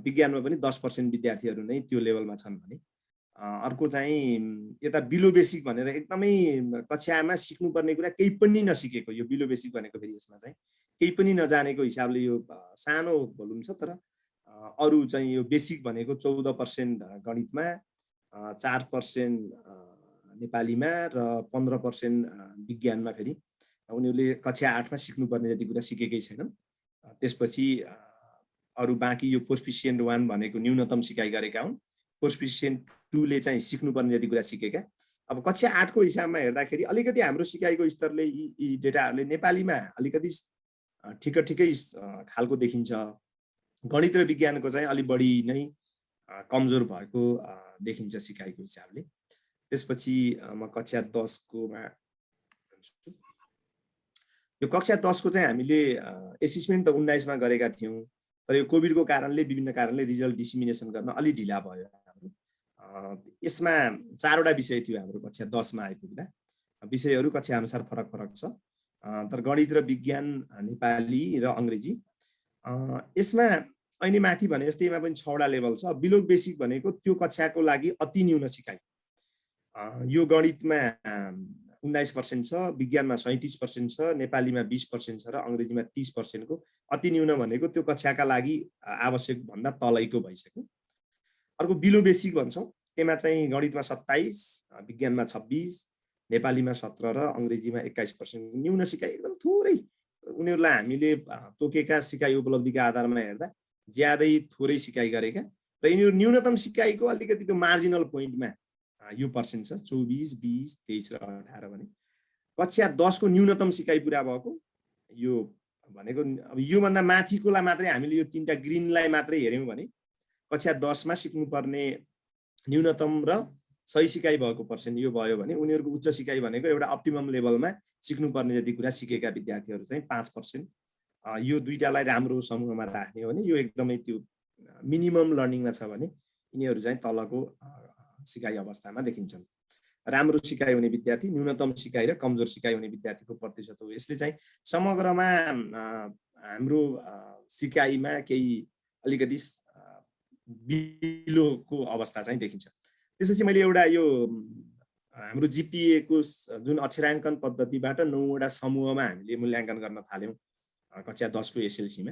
विज्ञानमा पनि 10% विद्यार्थीहरू नै त्यो लेभलमा छन् भने अर्को चाहिँ यता बिलो बेसिक भनेर एकदमै कक्षामा सिक्नुपर्ने कुरा केही पनि नसिकेको, यो बिलो बेसिक भनेको फेरि यसमा चाहिँ केही पनि नजानेको हिसाबले यो सानो भोल्युम छ। तर अरू चाहिँ यो बेसिक भनेको 14% गणितमा, 4% नेपालीमा र 15% विज्ञानमा फेरि उनीहरूले कक्षा 8 मा सिक्नुपर्ने जति कुरा सिकेकै छैनन्। त्यसपछि अरू बाँकी यो प्रोफिसिएन्ट 1 भनेको न्यूनतम सिकाइ गरेका हुन्, प्रोफिसिएन्ट 2 ले चाहिँ सिक्नुपर्ने जति कुरा सिकेका। अब कक्षा 8 को हिसाबमा हेर्दाखेरि अलिकति हाम्रो सिकाइको स्तरले यी डेटाहरूले नेपालीमा अलिकति ठिकै खालको देखिन्छ। गणित र विज्ञानको चाहिँ अलि बढी नै कमजोर भएको देखिन्छ सिकाइको हिसाबले। त्यसपछि म कक्षा 10 को मा यो कक्षा 10 को चाहिँ हामीले एसेसमेन्ट त 19 मा गरेका थियौँ, तर यो कोभिडको कारणले विभिन्न कारणले रिजल्ट डिसिमिनेसन गर्न अलि ढिला भयो हाम्रो। यसमा 4 वटा विषय थियो हाम्रो कक्षा 10 मा आइपुग्दा। विषयहरू कक्षा अनुसार फरक छ, तर गणित र विज्ञान, नेपाली र अङ्ग्रेजी। यसमा अहिले माथि भने जस्तै यसमा पनि 6 वटा लेभल छ। बिलो बेसिक भनेको त्यो कक्षाको लागि अति न्यून सिकाइ। यो गणितमा 19% छ, विज्ञानमा 37% छ, नेपालीमा 20% छ र अङ्ग्रेजीमा 30% को अति न्यून भनेको त्यो कक्षाका लागि आवश्यक भन्दा तलैको भइसक्यो। अर्को बिलो बेसिक भन्छौँ, त्यसमा चाहिँ गणितमा 27, विज्ञानमा 26, नेपालीमा 17 र अङ्ग्रेजीमा 21% न्यून सिकाइ। एकदम थोरै उनीहरूलाई हामीले तोकेका सिकाइ उपलब्धिका आधारमा हेर्दा ज्यादै थोरै सिकाइ गरेका र यिनीहरू न्यूनतम सिकाइको अलिकति त्यो मार्जिनल पोइन्टमा यो पर्सेन्ट छ, 24, 20, 23 र 18 भने। कक्षा 10 को न्यूनतम सिकाइ पुरा भएको यो भनेको अब योभन्दा माथिकोलाई मात्रै हामीले यो 3टा ग्रिनलाई मात्रै हेऱ्यौँ भने कक्षा 10 मा सिक्नुपर्ने न्यूनतम र सही सिकाइ भएको पर्सेन्ट यो भयो भने उनीहरूको उच्च सिकाइ भनेको एउटा अप्टिमम लेभलमा सिक्नुपर्ने जति कुरा सिकेका विद्यार्थीहरू चाहिँ 5%। यो दुईटालाई राम्रो समूहमा राख्ने हो भने यो एकदमै त्यो मिनिमम लर्निङमा छ भने यिनीहरू चाहिँ तलको सिकाइ अवस्थामा देखिन्छन्। राम्रो सिकाइ हुने विद्यार्थी, न्यूनतम सिकाइ र कमजोर सिकाइ हुने विद्यार्थीको प्रतिशत हो। यसले चाहिँ समग्रमा हाम्रो सिकाइमा केही अलिकति बिलोको अवस्था चाहिँ देखिन्छ। त्यसपछि मैले एउटा यो हाम्रो जिपिए को जुन अक्षराङ्कन पद्धतिबाट 9वटा समूहमा हामीले मूल्याङ्कन गर्न थाल्यौँ कक्षा 10 को एसएलसीमा।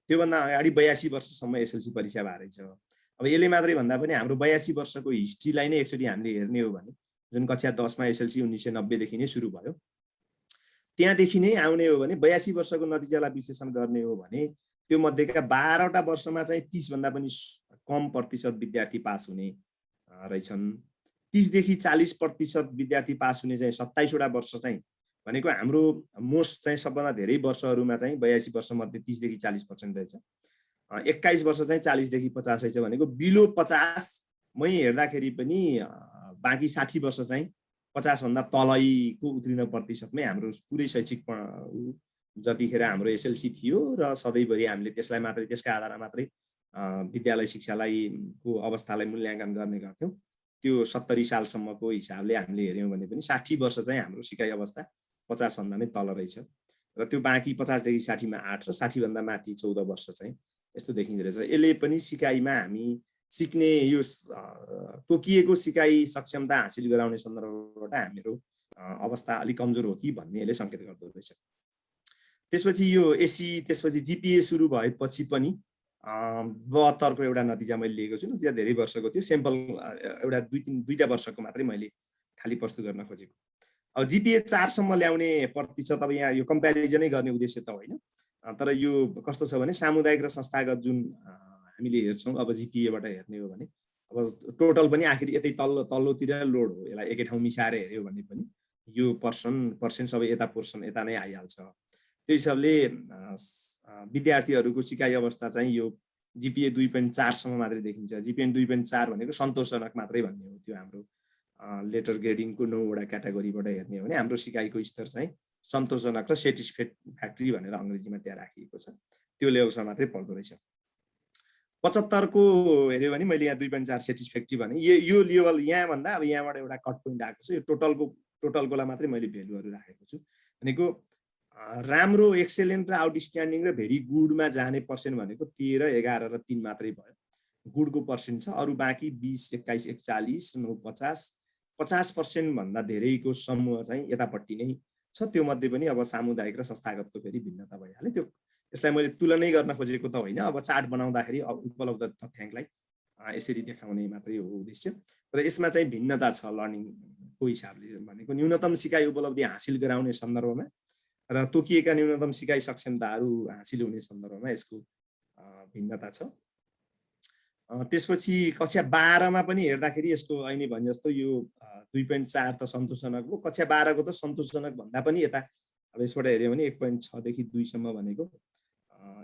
त्योभन्दा अगाडि 82 वर्षसम्म एसएलसी परीक्षा भए रहेछ। अब यसले मात्रै भन्दा पनि हाम्रो 82 वर्षको हिस्ट्रीलाई नै एकचोटि हामीले हेर्ने हो भने जुन कक्षा 10 मा एसएलसी 1990 देखि नै सुरु भयो, त्यहाँदेखि नै आउने हो भने 82 वर्षको नतिजालाई विश्लेषण गर्ने हो भने त्यो मध्येका 12वटा वर्षमा चाहिँ 30 भन्दा पनि कम प्रतिशत विद्यार्थी पास हुने रहेछन्। 30 देखि 40% विद्यार्थी पास हुने चाहिँ 27वटा वर्ष चाहिँ भनेको हाम्रो मोस्ट चाहिँ सबभन्दा धेरै वर्षहरूमा चाहिँ 82 वर्ष मध्ये 30 देखि 40% रहेछ। 21 वर्ष चाहिँ 40 देखि 50 रहेछ भनेको बिलो 50 मै हेर्दाखेरि पनि बाँकी 60 वर्ष चाहिँ 50 भन्दा तलैको उत्तीर्ण प्रतिशतमै हाम्रो पुरै शैक्षिक जतिखेर हाम्रो एसएलसी थियो र सधैँभरि हामीले त्यसलाई मात्रै त्यसका आधारमा मात्रै विद्यालय शिक्षालाई को अवस्थालाई मूल्याङ्कन गर्ने गर्थ्यौँ। त्यो 70 सालसम्मको हिसाबले हामीले हेर्यौँ भने पनि 60 वर्ष चाहिँ हाम्रो सिकाइ अवस्था 50 भन्दा नै तल रहेछ र त्यो बाँकी 50 देखि 60 मा 8 र 60 भन्दा माथि 14 वर्ष चाहिँ यस्तो देखिँदो रहेछ। यसले पनि सिकाइमा हामी सिक्ने यो तोकिएको सिकाइ सक्षमता हासिल गराउने सन्दर्भबाट हाम्रो अवस्था अलिक कमजोर हो कि भन्ने यसले सङ्केत गर्दो रहेछ। त्यसपछि यो एसी त्यसपछि जिपिए सुरु भएपछि पनि 72 को एउटा नतिजा मैले लिएको छु। नतिजा धेरै वर्षको थियो, सेम्पल एउटा दुईटा वर्षको मात्रै मैले खाली प्रस्तुत गर्न खोजेको। अब जिपिए 4 सम्म ल्याउने प्रतिशत अब यहाँ यो कम्प्यारिजनै गर्ने उद्देश्य त होइन, तर यो कस्तो छ भने सामुदायिक र संस्थागत जुन हामीले हेर्छौँ अब जिपिएबाट हेर्ने हो भने अब टोटल पनि आखिर यतै तल्लोतिर लोड हो, यसलाई एकै ठाउँ मिसाएर हेर्यो भने पनि यो पर्सेन्ट सबै यता पोर्सन यता नै आइहाल्छ। त्यो हिसाबले विद्यार्थीहरूको सिकाइ अवस्था चाहिँ यो जिपिए 2.4 सम्म मात्रै देखिन्छ। जिपिए 2.4 भनेको सन्तोषजनक मात्रै भन्ने हो। त्यो हाम्रो लेटर ग्रेडिङको 9वटा क्याटेगोरीबाट हेर्ने हो भने हाम्रो सिकाइको स्तर चाहिँ सन्तोषजनक र सेटिस्फ्याक्ट्री भनेर अङ्ग्रेजीमा त्यहाँ राखिएको छ, त्यो लेभलसम्म मात्रै पर्दो रहेछ। 75 को हेऱ्यो भने मैले यहाँ 2.4 सेटिस्फ्याक्ट्री भने यो लेभल यहाँभन्दा अब यहाँबाट एउटा कट पोइन्ट आएको छ। यो टोटलकोलाई मात्रै मैले भ्यालुहरू राखेको छु भनेको राम्रो, एक्सेलेन्ट र आउटस्ट्यान्डिङ र भेरी गुडमा जाने पर्सेन्ट भनेको 13, 11 र 3 मात्रै भयो। गुडको पर्सेन्ट छ, अरू बाँकी 20, 21, 41, 9, 50% भन्दा धेरैको समूह चाहिँ यतापट्टि नै छ। त्यो मध्ये पनि अब सामुदायिक र संस्थागतको फेरि भिन्नता भइहाल्यो। त्यो यसलाई मैले तुलनै गर्न खोजेको त होइन, अब चार्ट बनाउँदाखेरि उपलब्ध तथ्याङ्कलाई यसरी देखाउने मात्रै हो उद्देश्य। र यसमा चाहिँ भिन्नता छ लर्निङको हिसाबले भनेको न्यूनतम सिकाइ उपलब्धि हासिल गराउने सन्दर्भमा र तोकिएका न्यूनतम सिकाइ सक्षमताहरू हासिल हुने सन्दर्भमा यसको भिन्नता छ। त्यसपछि कक्षा 12 मा पनि हेर्दाखेरि यसको अहिले भने जस्तो यो 2.4 त सन्तोषजनक हो, कक्षा 12 को त सन्तोषजनक भन्दा पनि यता अब यसबाट हेर्यो भने 1.6 देखि 2 सम्म भनेको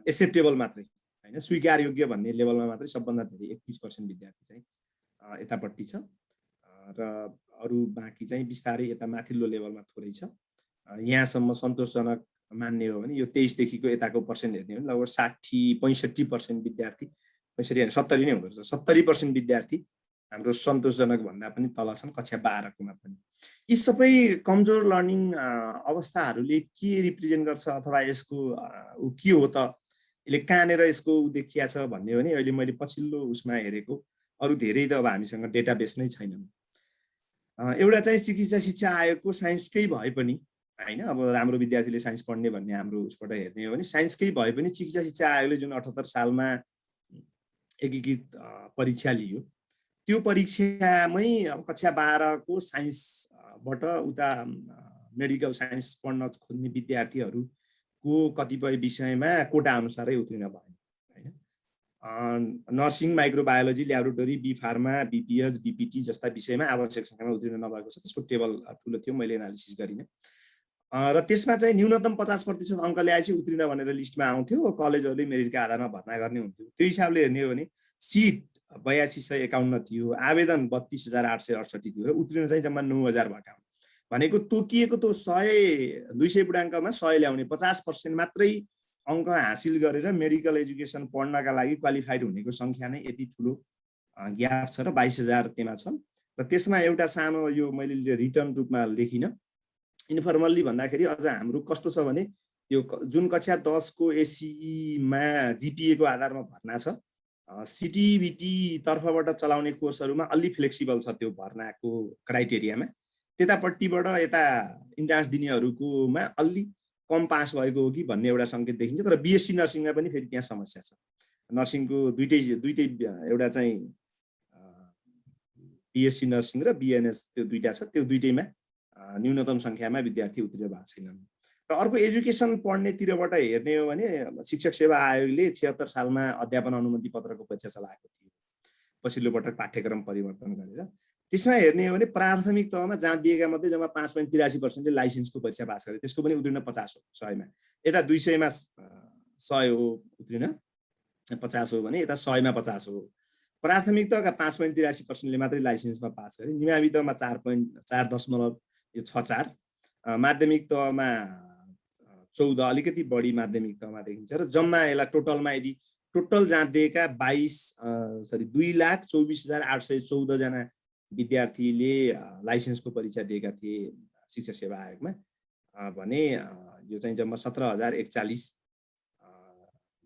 एक्सेप्टेबल मात्रै हैन, स्वीकार योग्य भन्ने लेभलमा मात्रै सबभन्दा धेरै 31% विद्यार्थी चाहिँ यतापट्टि छ र अरू बाँकी चाहिँ बिस्तारै यता माथिल्लो लेभलमा थोरै छ। यहाँसम्म सन्तोषजनक मान्ने हो भने यो 23 देखिको यताको पर्सेन्ट हेर्ने हो भने लगभग 60-65% विद्यार्थी, 70 नै हुँदो रहेछ, 70% विद्यार्थी हाम्रो सन्तोषजनक भन्दा पनि तल छन् कक्षा 12 कोमा पनि। यी सबै कमजोर लर्निङ अवस्थाहरूले के रिप्रेजेन्ट गर्छ अथवा यसको के हो त, यसले कहाँनिर यसको देखिया छ भन्ने हो भने अहिले मैले पछिल्लो उसमा हेरेको अरू धेरै त अब हामीसँग डेटाबेस नै छैनन्। एउटा चाहिँ चिकित्सा शिक्षा आयोगको साइन्सकै भए पनि हैन, अब राम्रो विद्यार्थीले साइन्स पढ्ने भन्ने हाम्रो उसबाट हेर्ने हो भने साइन्सकै भए पनि चिकित्सा शिक्षा आयोगले जुन 78 सालमा एकीकृत परीक्षा लियो, त्यो परीक्षामै अब कक्षा 12 को साइन्सबाट उता मेडिकल साइन्स पढ्न खोज्ने विद्यार्थीहरूको कतिपय विषयमा कोटा अनुसारै उत्तीर्ण भएन हैन। Nursing, microbiology, laboratory, B pharma, BPH, BPT जस्ता विषयमा आवश्यक सङ्ख्यामा उत्तीर्ण नभएको छ। त्यसको टेबल ठुलो थियो, मैले एनालिसिस गरिनँ र त्यसमा चाहिँ न्यूनतम 50% अङ्क ल्याएपछि उत्तीर्ण भनेर लिस्टमा आउँथ्यो, कलेजहरूले मेरिटका आधारमा भर्ना गर्ने हुन्थ्यो। त्यो हिसाबले हेर्ने हो भने सिट 8251 थियो, आवेदन 32868 थियो र उत्तीर्ण चाहिँ जम्मा 9000 भएका हुन् भनेको तोकिएको त 200 बुढाङ्कमा 100 ल्याउने 50% मात्रै अङ्क हासिल गरेर मेडिकल एजुकेसन पढ्नका लागि क्वालिफाइड हुनेको सङ्ख्या नै यति ठुलो ग्याप छ र 22000 त्यहाँ छन्। र त्यसमा एउटा सानो यो मैले रिटर्न रूपमा लेखिनँ, इन्फर्मल्ली भन्दाखेरि अझ हाम्रो कस्तो छ भने यो जुन कक्षा 10 को एससीमा जिपिए को आधारमा भर्ना छ सिटिबिटी तर्फबाट चलाउने कोर्सहरूमा अलि फ्लेक्सिबल छ त्यो भर्नाको क्राइटेरियामा। त्यतापट्टिबाट यता इन्ट्रान्स दिनेहरूकोमा अलि कम पास भएको हो कि भन्ने एउटा सङ्केत देखिन्छ। तर बिएससी नर्सिङमा पनि फेरि त्यहाँ समस्या छ। नर्सिङको दुईटै एउटा चाहिँ बिएससी नर्सिङ र बिएनएस त्यो दुईटा छ, त्यो दुईटैमा न्यूनतम सङ्ख्यामा विद्यार्थी उत्तीर्ण भएको छैनन्। र अर्को एजुकेसन पढ्नेतिरबाट हेर्ने हो भने शिक्षक सेवा आयोगले 76 सालमा अध्यापन अनुमति पत्रको परीक्षा चलाएको थियो, पछिल्लो पटक पाठ्यक्रम परिवर्तन गरेर। त्यसमा हेर्ने हो भने प्राथमिक तहमा जहाँ दिएका मध्ये जम्मा 5.83% लाइसेन्सको परीक्षा पास गरे, त्यसको पनि उत्तीर्ण 50 हो 100मा। यता 200मा 100 हो उत्तीर्ण 50 हो भने यता 100मा 50 हो। प्राथमिक तहका 5.83%ले मात्रै लाइसेन्समा पास गरे। निमावि तहमा 4.64 माध्यमिक तहमा 14 अलिकति बढी माध्यमिक तहमा देखिन्छ। र जम्मा यसलाई टोटलमा यदि टोटल जहाँ दिएका 2,24,814 जना विद्यार्थीले लाइसेन्सको परीक्षा दिएका थिए शिक्षक सेवा आयोगमा भने यो चाहिँ जम्मा 17,041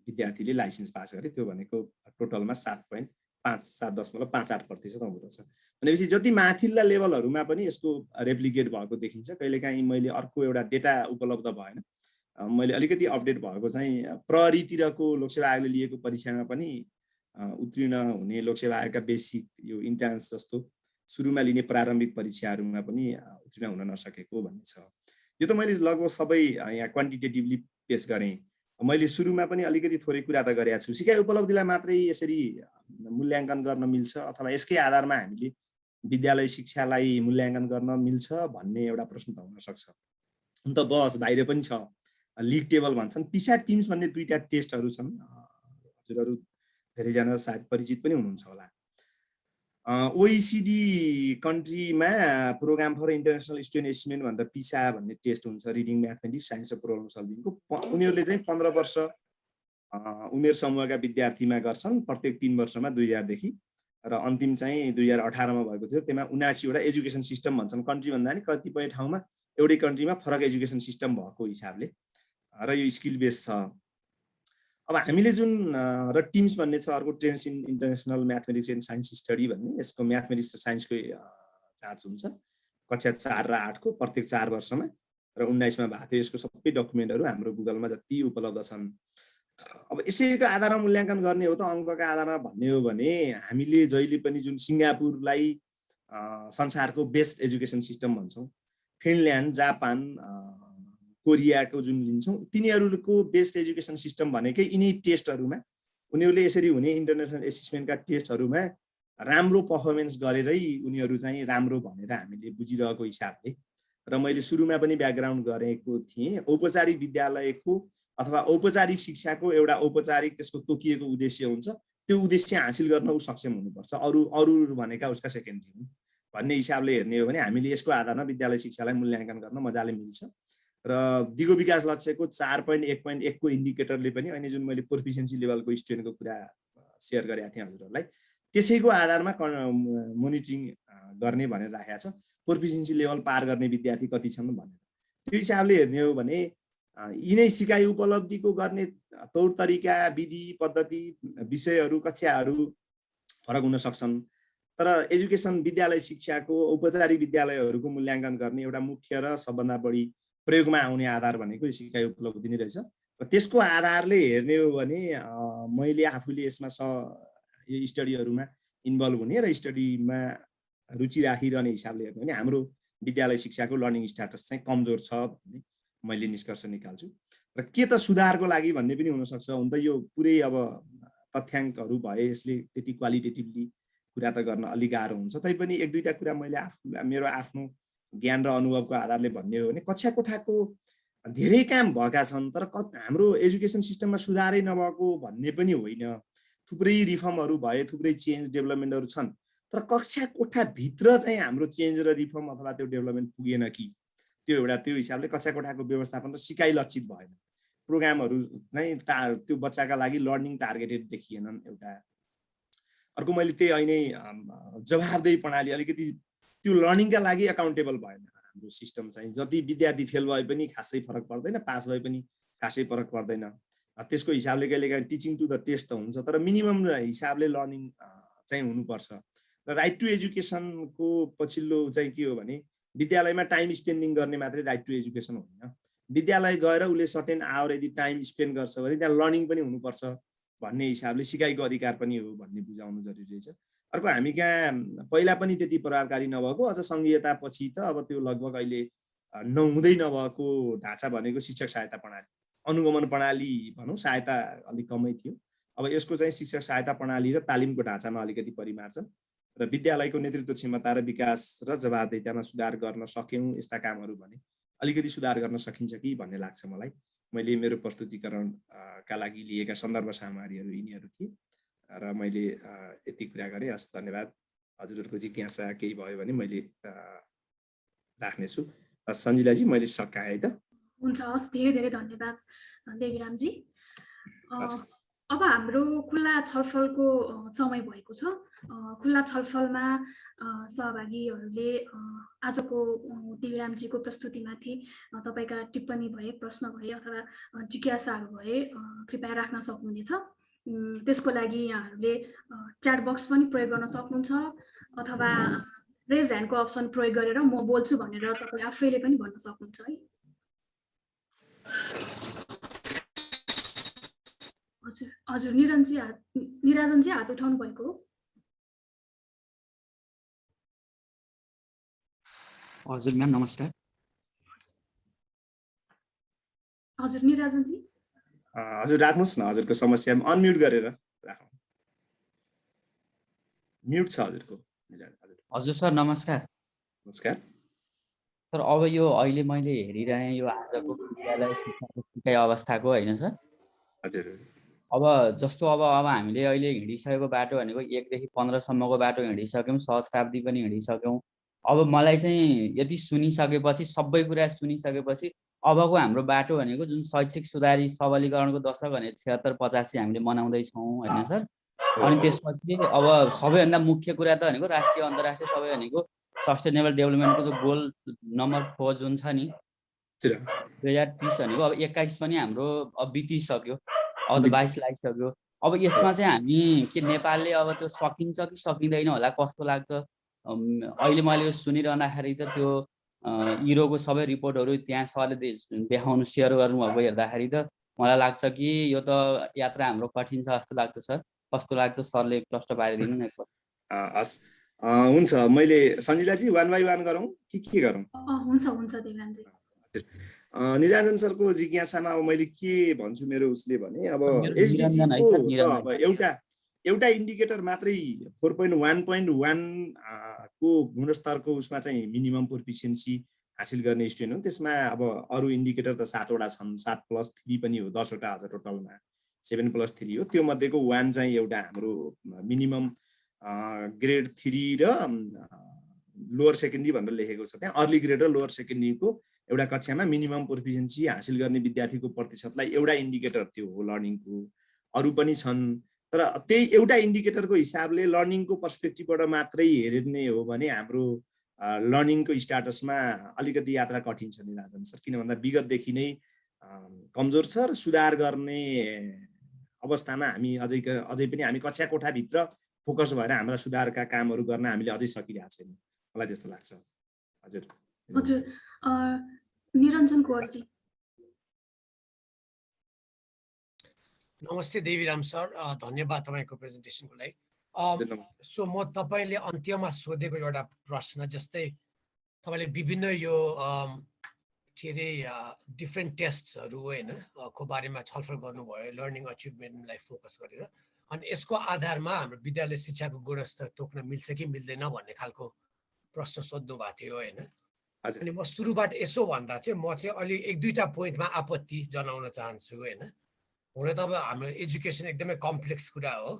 विद्यार्थीले लाइसेन्स पास गरे। त्यो भनेको टोटलमा 7.58% हुँदछ। भनेपछि जति माथिल्ला लेभलहरूमा पनि यसको रेप्लिकेट भएको देखिन्छ। कहिलेकाहीँ मैले अर्को एउटा डेटा उपलब्ध भएन, मैले अलिकति अपडेट भएको चाहिँ प्रहरीतिरको लोकसेवा आयोगले लिएको परीक्षामा पनि उत्तीर्ण हुने लोकसेवा आयोगका बेसिक यो इन्ट्रान्स जस्तो सुरुमा लिने प्रारम्भिक परीक्षाहरूमा पनि उत्तीर्ण हुन नसकेको भन्ने छ। यो त मैले लगभग सबै यहाँ क्वान्टिटेटिभली पेश गरेँ। मैले सुरुमा पनि अलिकति थोरै कुरा त गरेको छु। सिकाइ उपलब्धिलाई मात्रै यसरी मूल्याङ्कन गर्न मिल्छ अथवा यसकै आधारमा हामीले विद्यालय शिक्षालाई मूल्याङ्कन गर्न मिल्छ भन्ने एउटा प्रश्न त हुन सक्छ। अन्त बस बाहिर पनि छ, लिग टेबल भन्छन्, पिसा टिम्स भन्ने दुईटा टेस्टहरू छन्, हजुरहरू धेरैजना सायद परिचित पनि हुनुहुन्छ होला। OECD कन्ट्रीमा programme for international student achievement भनेर पिसा भन्ने टेस्ट हुन्छ, रिडिङ म्याथमेटिक्स साइन्स र प्रब्लम सल्भिङको। उनीहरूले चाहिँ 15 वर्ष उमेर समूहका विद्यार्थीमा गर्छन्, प्रत्येक 3 वर्षमा 2000 देखि, र अन्तिम चाहिँ 2018 मा भएको थियो। त्यसमा 79 वटा एजुकेसन सिस्टम भन्छन्। कन्ट्री भन्दा नि कतिपय ठाउँमा एउटै कन्ट्रीमा फरक एजुकेसन सिस्टम भएको हिसाबले, र यो स्किल बेस छ। अब हामीले जुन र टिम्स भन्ने छ अर्को, trends in international mathematics and science study भन्ने, यसको म्याथमेटिक्स र साइन्सको जाँच हुन्छ कक्षा 4 र 8 को प्रत्येक 4 वर्षमा, र 19 मा भएको थियो। यसको सबै डकुमेन्टहरू हाम्रो गुगलमा जति उपलब्ध छन्। अब यसैको आधारमा मूल्याङ्कन गर्ने हो त, अङ्कका आधारमा भन्ने हो भने हामीले जहिले पनि जुन सिङ्गापुरलाई संसारको बेस्ट एजुकेसन सिस्टम भन्छौँ, फिनल्यान्ड, जापान, कोरियाको जुन लिन्छौँ, तिनीहरूको बेस्ट एजुकेसन सिस्टम भनेकै यिनै टेस्टहरूमा उनीहरूले यसरी हुने इन्टरनेसनल एसेसमेन्टका टेस्टहरूमा राम्रो पर्फर्मेन्स गरेरै उनीहरू चाहिँ राम्रो भनेर हामीले बुझिरहेको हिसाबले। र मैले सुरुमा पनि ब्याकग्राउन्ड गरेको थिएँ, औपचारिक विद्यालयको अथवा औपचारिक शिक्षाको एउटा औपचारिक त्यसको तोकिएको उद्देश्य हुन्छ, त्यो उद्देश्य हासिल गर्न ऊ सक्षम हुनुपर्छ, अरू भनेका उसका सेकेन्डरी हुन् भन्ने हिसाबले हेर्ने हो भने हामीले यसको आधारमा विद्यालय शिक्षालाई मूल्याङ्कन गर्न मजाले मिल्छ। र दिगो विकास लक्ष्यको 4.1.1 को इन्डिकेटरले पनि अहिले जुन मैले प्रोफिसियन्सी लेभलको स्टुडेन्टको कुरा सेयर गरेका थिएँ हजुरहरूलाई, त्यसैको आधारमा मोनिटरिङ गर्ने भनेर राखेको छ। प्रोफिसियन्सी लेभल पार गर्ने विद्यार्थी कति छन् भनेर त्यो हिसाबले हेर्ने हो भने यिनै सिकाइ उपलब्धिको गर्ने तौर तरिका, विधि, पद्धति, विषयहरू, कक्षाहरू फरक हुन सक्छन्। तर एजुकेसन विद्यालय शिक्षाको औपचारिक विद्यालयहरूको मूल्याङ्कन गर्ने एउटा मुख्य र सबभन्दा बढी प्रयोगमा आउने आधार भनेको सिकाइ उपलब्धि नै रहेछ। र त्यसको आधारले हेर्ने हो भने मैले आफूले यसमा यो स्टडीहरूमा इन्भल्भ हुने र स्टडीमा रुचि राखिरहने हिसाबले हेर्ने भने हाम्रो विद्यालय शिक्षाको लर्निङ स्ट्याटस चाहिँ कमजोर छ भन्ने मैले निष्कर्ष निकाल्छु। र के त सुधारको लागि भन्ने पनि हुनसक्छ। हुन त यो पुरै अब तथ्याङ्कहरू भए यसले त्यति क्वालिटेटिभली कुरा त गर्न अलि गाह्रो हुन्छ। तैपनि एक दुईवटा कुरा मैले मेरो आफ्नो ज्ञान र अनुभवको आधारले भन्ने हो भने कक्षा कोठाको धेरै काम भएका छन्, तर हाम्रो एजुकेसन सिस्टममा सुधारै नभएको भन्ने पनि होइन। थुप्रै रिफर्महरू भए, थुप्रै चेन्ज डेभलपमेन्टहरू छन्, तर कक्षा कोठाभित्र चाहिँ हाम्रो चेन्ज र रिफर्म अथवा त्यो डेभलपमेन्ट पुगेन कि, त्यो हिसाबले कक्षा कोठाको व्यवस्थापन र सिकाइ लक्षित भएन। प्रोग्रामहरू नै त्यो बच्चाका लागि लर्निङ टार्गेटेड देखिएनन् एउटा। अर्को मैले त्यही अहिले जवाफदेही प्रणाली अलिकति त्यो लर्निङका लागि एकाउन्टेबल भएन हाम्रो सिस्टम चाहिँ। जति विद्यार्थी फेल भए पनि खासै फरक पर्दैन, पास भए पनि खासै फरक पर्दैन। त्यसको हिसाबले कहिलेकाहीँ टिचिङ टु द टेस्ट त हुन्छ, तर मिनिमम हिसाबले लर्निङ चाहिँ हुनुपर्छ। र राइट टु एजुकेसनको पछिल्लो चाहिँ के हो भने विद्यालयमा टाइम स्पेन्डिङ गर्ने मात्रै राइट टु एजुकेसन होइन, विद्यालय गएर उसले सर्टेन आवर यदि टाइम स्पेन्ड गर्छ भने त्यहाँ लर्निङ पनि हुनुपर्छ भन्ने हिसाबले सिकाइको अधिकार पनि हो भन्ने बुझाउनु जरुरी रहेछ। अर्को हामी कहाँ पहिला पनि त्यति प्रभावकारी नभएको, अझ सङ्घीयता पछि त अब त्यो लगभग अहिले नहुँदै नभएको ढाँचा भनेको शिक्षक सहायता प्रणाली, अनुगमन प्रणाली भनौँ, सहायता अलिक कमै थियो। अब यसको चाहिँ शिक्षक सहायता प्रणाली र तालिमको ढाँचामा अलिकति परिमार्जन र विद्यालयको नेतृत्व क्षमता र विकास र जवाबदेहितामा सुधार गर्न सक्यौँ यस्ता कामहरू भने अलिकति सुधार गर्न सकिन्छ कि भन्ने लाग्छ मलाई। मैले मेरो प्रस्तुतिकरणका लागि लिएका सन्दर्भ सामग्रीहरू यिनीहरू थिए र मैले यति कुरा गरेँ। हस्, धन्यवाद। हजुरहरूको जिज्ञासा केही भयो भने मैले राख्नेछु। सञ्जिलाजी मैले सकाएँ है त? हुन्छ, हस्, धेरै धेरै धन्यवाद देवीरामजी। अब हाम्रो खुल्ला छलफलको समय भएको छ। खुल्ला छलफलमा सहभागीहरूले आजको देवीरामजीको प्रस्तुतिमाथि तपाईँका टिप्पणी भए, प्रश्न भए अथवा जिज्ञासाहरू भए कृपया राख्न सक्नुहुनेछ। त्यसको लागि यहाँहरूले च्याट बक्स पनि प्रयोग गर्न सक्नुहुन्छ अथवा रेज ह्यान्डको अप्सन प्रयोग गरेर म बोल्छु भनेर तपाईँ आफैले पनि भन्न सक्नुहुन्छ है। हजुर हजुर, निराजनजी हात उठाउनु भएको हो? हजुर म्याम, नमस्कार। हजुर निराजनजी। हजुर राख्नुहोस् न, हजुरको समस्या अनम्युट गरेर राख्नु। म्युट छ हजुरको। हजुर सर नमस्कार। नमस्कार सर, अब यो अहिले मैले हेरिरहेँ यो आजको विद्यालय सिकाइ अवस्थाको होइन सर। हजुर। अब जस्तो अब हामीले अहिले हिँडिसकेको बाटो भनेको 1 देखि 15 सम्मको बाटो हिँडिसक्यौँ, सहस्राब्दी पनि हिँडिसक्यौँ। अब मलाई चाहिँ यति सुनिसकेपछि, सबै कुरा सुनिसकेपछि अबको हाम्रो बाटो भनेको जुन शैक्षिक सुधारी सबलीकरणको दशक भने 76-85 हामीले मनाउँदैछौँ होइन सर। अनि त्यसपछि अब सबैभन्दा मुख्य कुरा त भनेको राष्ट्रिय अन्तर्राष्ट्रिय सबै भनेको सस्टेनेबल डेभलपमेन्टको जो गोल नम्बर 4 जुन छ नि 2030 भनेको अब 21 पनि हाम्रो अब बितिसक्यो, अब त 22 लागिसक्यो। अब यसमा चाहिँ हामी के नेपालले अब त्यो सकिन्छ कि सकिँदैन होला कस्तो लाग्छ? अहिले मैले यो सुनिरहँदाखेरि त त्यो इरोको सबै रिपोर्टहरू त्यहाँ सरले देखाउनु सेयर गर्नुभएको हेर्दाखेरि त मलाई लाग्छ कि यो त यात्रा हाम्रो कठिन छ जस्तो लाग्छ सर। कस्तो लाग्छ सरले प्रश्न पारिदिनु न एकपल्ट। हस्, हुन्छ। मैले सञ्जिलाजी 1 बाइ 1 गरौँ कि के गरौँ? हुन्छ हुन्छ देवरामजी। निरञ्जन सरको जिज्ञासामा अब मैले के भन्छु, मेरो उसले भने अब एसडिजीको अब एउटा इन्डिकेटर मात्रै 4.1.1 को गुणस्तरको उसमा चाहिँ मिनिमम प्रोफिसियन्सी हासिल गर्ने स्टुडेन्ट हो। त्यसमा अब अरू इन्डिकेटर त 7 वटा छन्, 7+3 पनि हो, 10 वटा हजुर टोटलमा 7+3 हो। त्यो मध्येको 1 चाहिँ एउटा हाम्रो मिनिमम ग्रेड 3 र लोअर सेकेन्डरी भनेर लेखेको छ त्यहाँ। अर्ली ग्रेड र लोअर सेकेन्डरीको एउटा कक्षामा मिनिमम प्रोफिसियन्सी हासिल गर्ने विद्यार्थीको प्रतिशतलाई एउटा इन्डिकेटर त्यो हो लर्निङको। अरू पनि छन्, तर त्यही एउटा इन्डिकेटरको हिसाबले लर्निङको पर्सपेक्टिभबाट मात्रै हेर्ने हो भने हाम्रो लर्निङको स्ट्याटसमा अलिकति यात्रा कठिन छ निराजन सर। किन भन्दा विगतदेखि नै कमजोर छ र सुधार गर्ने अवस्थामा हामी अझै पनि हामी कक्षा कोठाभित्र फोकस भएर हाम्रा सुधारका कामहरू गर्न हामीले अझै सकिरहेको छैनौँ, मलाई त्यस्तो लाग्छ। हजुर हजुर, निरञ्जन कौरजी। नमस्ते देवीराम सर, धन्यवाद तपाईँको प्रेजेन्टेसनको लागि। सो म तपाईँले अन्त्यमा सोधेको एउटा प्रश्न जस्तै तपाईँले विभिन्न यो के अरे डिफ्रेन्ट टेस्टहरू होइन को बारेमा छलफल गर्नुभयो लर्निङ अचिभमेन्टलाई फोकस गरेर, अनि यसको आधारमा हाम्रो विद्यालय शिक्षाको गुणस्तर तोक्न मिल्छ कि मिल्दैन भन्ने खालको प्रश्न सोध्नु भएको थियो होइन। अनि म सुरुबाट यसो भन्दा चाहिँ म चाहिँ अलि 1-2टा पोइन्टमा आपत्ति जनाउन चाहन्छु होइन। हुन त अब हाम्रो एजुकेसन एकदमै कम्प्लेक्स कुरा हो,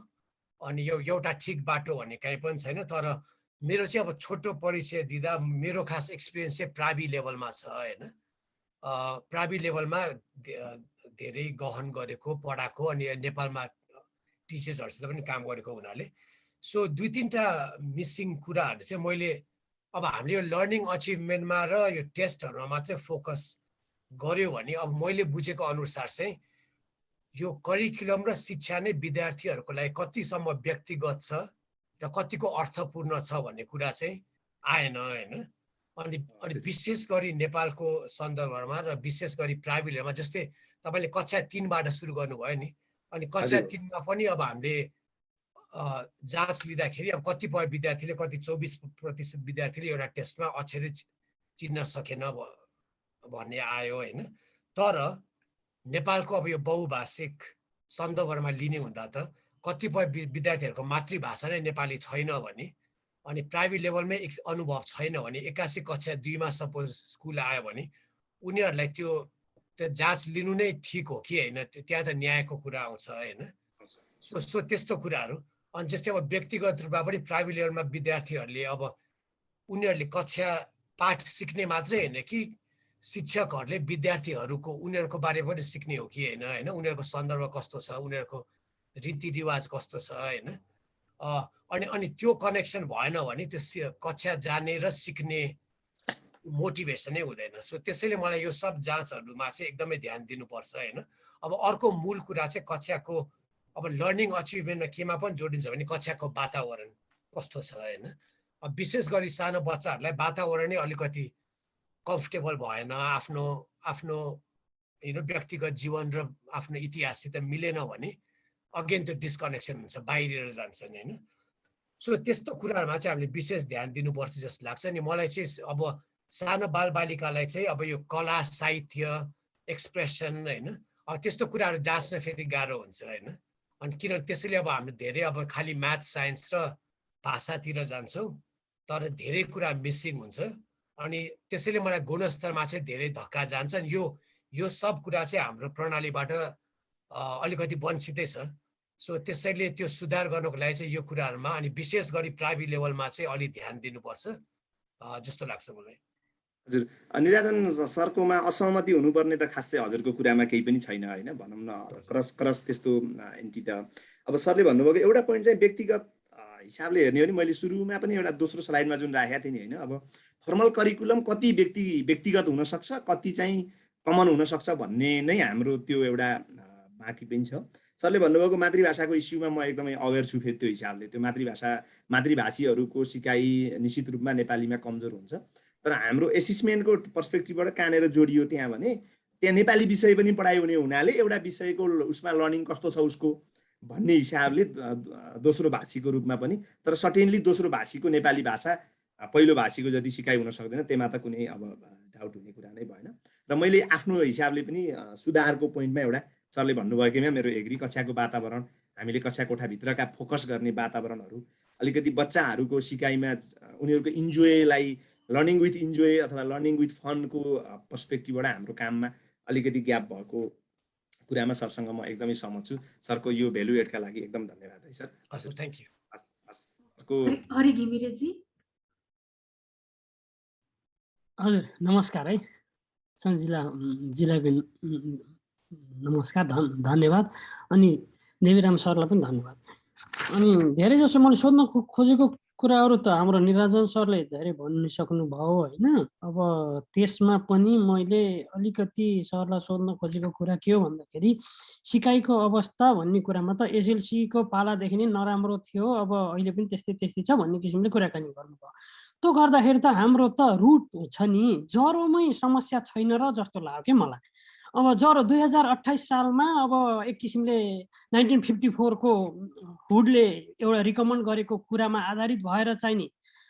अनि यो एउटा ठिक बाटो भन्ने कहीँ पनि छैन। तर मेरो चाहिँ अब छोटो परिचय दिँदा मेरो खास एक्सपिरियन्स चाहिँ प्रावि लेभलमा छ होइन। प्रावि लेभलमा धेरै गहन गरेको पढाएको अनि नेपालमा टिचर्सहरूसित पनि काम गरेको हुनाले सो 2-3टा मिसिङ कुराहरू चाहिँ मैले अब हामीले यो लर्निङ अचिभमेन्टमा र यो टेस्टहरूमा मात्रै फोकस गर्यो भने अब मैले बुझेको अनुसार चाहिँ यो करिकुलम र शिक्षा नै विद्यार्थीहरूको लागि कतिसम्म व्यक्तिगत छ र कतिको अर्थपूर्ण छ भन्ने कुरा चाहिँ आएन होइन। अनि विशेष गरी नेपालको सन्दर्भमा र विशेष गरी प्राइभेट लेभलमा जस्तै तपाईँले कक्षा 3बाट सुरु गर्नुभयो नि, अनि कक्षा 3मा पनि अब हामीले जाँच लिँदाखेरि अब कतिपय विद्यार्थीले कति 24% विद्यार्थीले एउटा टेस्टमा अक्षरै चिन्न सकेन भन्ने आयो होइन। तर नेपालको अब यो बहुभाषिक सन्दर्भमा लिने हुँदा त कतिपय विद्यार्थीहरूको मातृभाषा नै नेपाली छैन भने अनि प्राइभेट लेभलमै अनुभव छैन भने 81 कक्षा 2मा सपोज स्कुल आयो भने उनीहरूलाई त्यो जाँच लिनु नै ठिक हो कि होइन, त्यहाँ त न्यायको कुरा आउँछ होइन। सो त्यस्तो कुराहरू। अनि जस्तै अब व्यक्तिगत रूपमा पनि प्राइभेट लेभलमा विद्यार्थीहरूले अब उनीहरूले कक्षा पाठ सिक्ने मात्रै होइन कि शिक्षकहरूले विद्यार्थीहरूको उनीहरूको बारेमा पनि सिक्ने हो कि होइन, उनीहरूको सन्दर्भ कस्तो छ, उनीहरूको रीतिरिवाज कस्तो छ होइन। अनि त्यो कनेक्सन भएन भने त्यो कक्षा जाने र सिक्ने मोटिभेसनै हुँदैन। सो त्यसैले मलाई यो सब जाँचहरूमा चाहिँ एकदमै ध्यान दिनुपर्छ होइन। अब अर्को मूल कुरा चाहिँ कक्षाको अब लर्निङ अचिभमेन्टमा केमा पनि जोडिन्छ भने कक्षाको वातावरण कस्तो छ होइन। अब विशेष गरी सानो बच्चाहरूलाई वातावरणै अलिकति कम्फर्टेबल भएन, आफ्नो व्यक्तिगत जीवन र आफ्नो इतिहाससित मिलेन भने अगेन त्यो डिस्कनेक्सन हुन्छ, बाहिरिएर जान्छन् होइन। सो त्यस्तो कुराहरूमा चाहिँ हामीले विशेष ध्यान दिनुपर्छ जस्तो लाग्छ। अनि मलाई चाहिँ अब सानो बालबालिकालाई चाहिँ अब यो कला साहित्य एक्सप्रेसन होइन अब त्यस्तो कुराहरू जाँच्न फेरि गाह्रो हुन्छ होइन। अनि किनभने त्यसैले अब हामीले धेरै अब खालि म्याथ साइन्स र भाषातिर जान्छौँ तर धेरै कुरा मिसिङ हुन्छ। अनि त्यसैले मलाई गुणस्तरमा चाहिँ धेरै धक्का जान्छ। अनि यो सब कुरा चाहिँ हाम्रो प्रणालीबाट अलिकति वञ्चितै छ। सो त्यसैले त्यो सुधार गर्नको लागि चाहिँ यो कुराहरूमा अनि विशेष गरी प्राइभेट लेभलमा चाहिँ अलि ध्यान दिनुपर्छ जस्तो लाग्छ मलाई। हजुर, निराजन सरकोमा असहमति हुनुपर्ने त खासै हजुरको कुरामा केही पनि छैन होइन, भनौँ न क्रस त्यस्तो एन्टी त। अब सरले भन्नुभएको एउटा पोइन्ट चाहिँ व्यक्तिगत हिसाबले हेर्ने हो भने मैले सुरुमा पनि एउटा दोस्रो स्लाइडमा जुन राखेको थिएँ नि होइन, अब फर्मल करिकुलम कति व्यक्तिगत हुनसक्छ कति चाहिँ कमन हुनसक्छ भन्ने नै हाम्रो त्यो एउटा बाँकी पनि छ। सरले भन्नुभएको मातृभाषाको इस्युमा म एकदमै अवेर छु फेरि त्यो हिसाबले। त्यो मातृभाषीहरूको सिकाइ निश्चित रूपमा नेपालीमा कमजोर हुन्छ, तर हाम्रो एसेसमेन्टको पर्सपेक्टिभबाट कहाँनिर जोडियो त्यहाँ भने त्यहाँ नेपाली विषय पनि पढाइ हुने हुनाले एउटा विषयको उसमा लर्निङ कस्तो छ उसको भन्ने हिसाबले दोस्रो भाषीको रूपमा पनि, तर सर्टेनली दोस्रो भाषीको नेपाली भाषा पहिलो भाषीको जति सिकाइ हुन सक्दैन त्यहाँ त कुनै अब डाउट हुने कुरा नै भएन। र मैले आफ्नो हिसाबले पनि सुधारको पोइन्टमा एउटा सरले भन्नुभएकोमा मेरो एग्री, कक्षाको वातावरण हामीले कक्षा कोठाभित्रका फोकस गर्ने वातावरणहरू अलिकति बच्चाहरूको सिकाइमा उनीहरूको इन्जोयलाई लर्निङ विथ इन्जोय अथवा लर्निङ विथ फनको पर्सपेक्टिभबाट हाम्रो काममा अलिकति ग्याप भएको कुरामा सरसँग म एकदमै सहमत छु। सरको यो भ्यालु एडका लागि एकदम धन्यवाद है सर। हजुर, थ्याङ्क यू। हरि घिमिरेजी। हजुर नमस्कार है सञ्जिलाजीलाई पनि नमस्कार, धन्यवाद। अनि देवीराम सरलाई पनि धन्यवाद। अनि धेरै जसो मैले सोध्न खोजेको कुराहरू त हाम्रो निराजन सरले धेरै भनिसक्नु भयो होइन। अब त्यसमा पनि मैले अलिकति सरलाई सोध्न खोजेको कुरा के हो भन्दाखेरि सिकाइको अवस्था भन्ने कुरामा त एसएलसीको पालादेखि नै नराम्रो थियो, अब अहिले पनि त्यस्तै छ भन्ने किसिमले कुराकानी गर्नुभयो। त्यो गर्दाखेरि त हाम्रो त रुट छ नि, ज्वरोमै समस्या छैन र जस्तो लाग्यो कि मलाई। अब ज्वरो 2028 सालमा अब एक किसिमले 1954 को हुडले एउटा रिकमेन्ड गरेको कुरामा आधारित भएर चाहिँ नि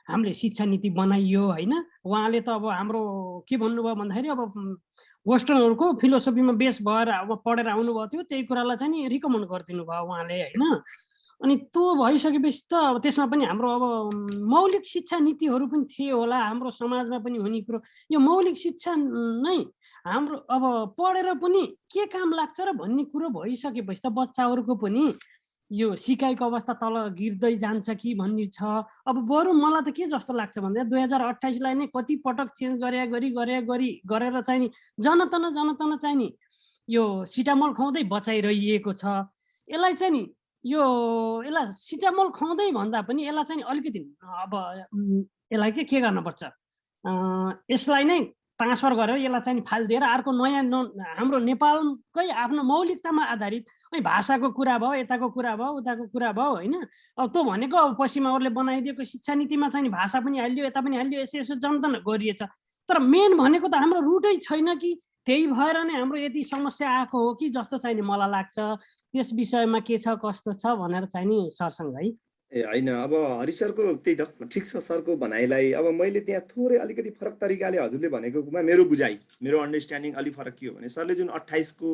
हामीले शिक्षा नीति बनाइयो होइन। उहाँले त अब हाम्रो के भन्नुभयो भन्दाखेरि अब वेस्टर्नहरूको फिलोसफीमा बेस भएर अब पढेर आउनुभएको थियो, त्यही कुरालाई चाहिँ नि रिकमेन्ड गरिदिनु भयो उहाँले होइन। अनि त्यो भइसकेपछि त अब त्यसमा पनि हाम्रो अब मौलिक शिक्षा नीतिहरू पनि थिए होला, हाम्रो समाजमा पनि हुने कुरो। यो मौलिक शिक्षा नै हाम्रो अब पढेर पनि के काम लाग्छ र भन्ने कुरो भइसकेपछि त बच्चाहरूको पनि यो सिकाइको अवस्था तल गिर्दै जान्छ कि भन्ने छ। अब बरु मलाई त के जस्तो लाग्छ भन्दा 2028लाई नै कति पटक चेन्ज गरेर चाहिँ नि जनतन चाहिँ नि यो सिटामोल खुवाउँदै बचाइरहिएको छ। यसलाई चाहिँ नि यसलाई सिटामोल खुवाउँदै भन्दा पनि यसलाई चाहिँ अलिकति अब यसलाई के गर्नुपर्छ, यसलाई नै ट्रान्सफर गरेर यसलाई चाहिँ नि फाइल दिएर अर्को नयाँ हाम्रो नेपालकै आफ्नो मौलिकतामा आधारित भाषाको कुरा भयो, यताको कुरा भयो, उताको कुरा भयो होइन। अब त्यो भनेको अब पश्चिमाहरूले बनाइदिएको शिक्षा नीतिमा चाहिँ भाषा पनि हालियो, यता पनि हालियो, यसो यसो जन्तन गरिएछ। तर मेन भनेको त हाम्रो रुटै छैन कि, त्यही भएर नै हाम्रो यति समस्या आएको हो कि जस्तो चाहिँ नि मलाई लाग्छ। त्यस विषयमा के छ कस्तो छ भनेर चाहिँ नि सरसँग है। ए होइन, अब हरि सरको त्यही त ठिक छ सरको भनाइलाई। अब मैले त्यहाँ थोरै अलिकति फरक तरिकाले हजुरले भनेकोमा मेरो बुझाइ, मेरो अन्डरस्ट्यान्डिङ अलिक फरक के हो भने, सरले जुन 28 को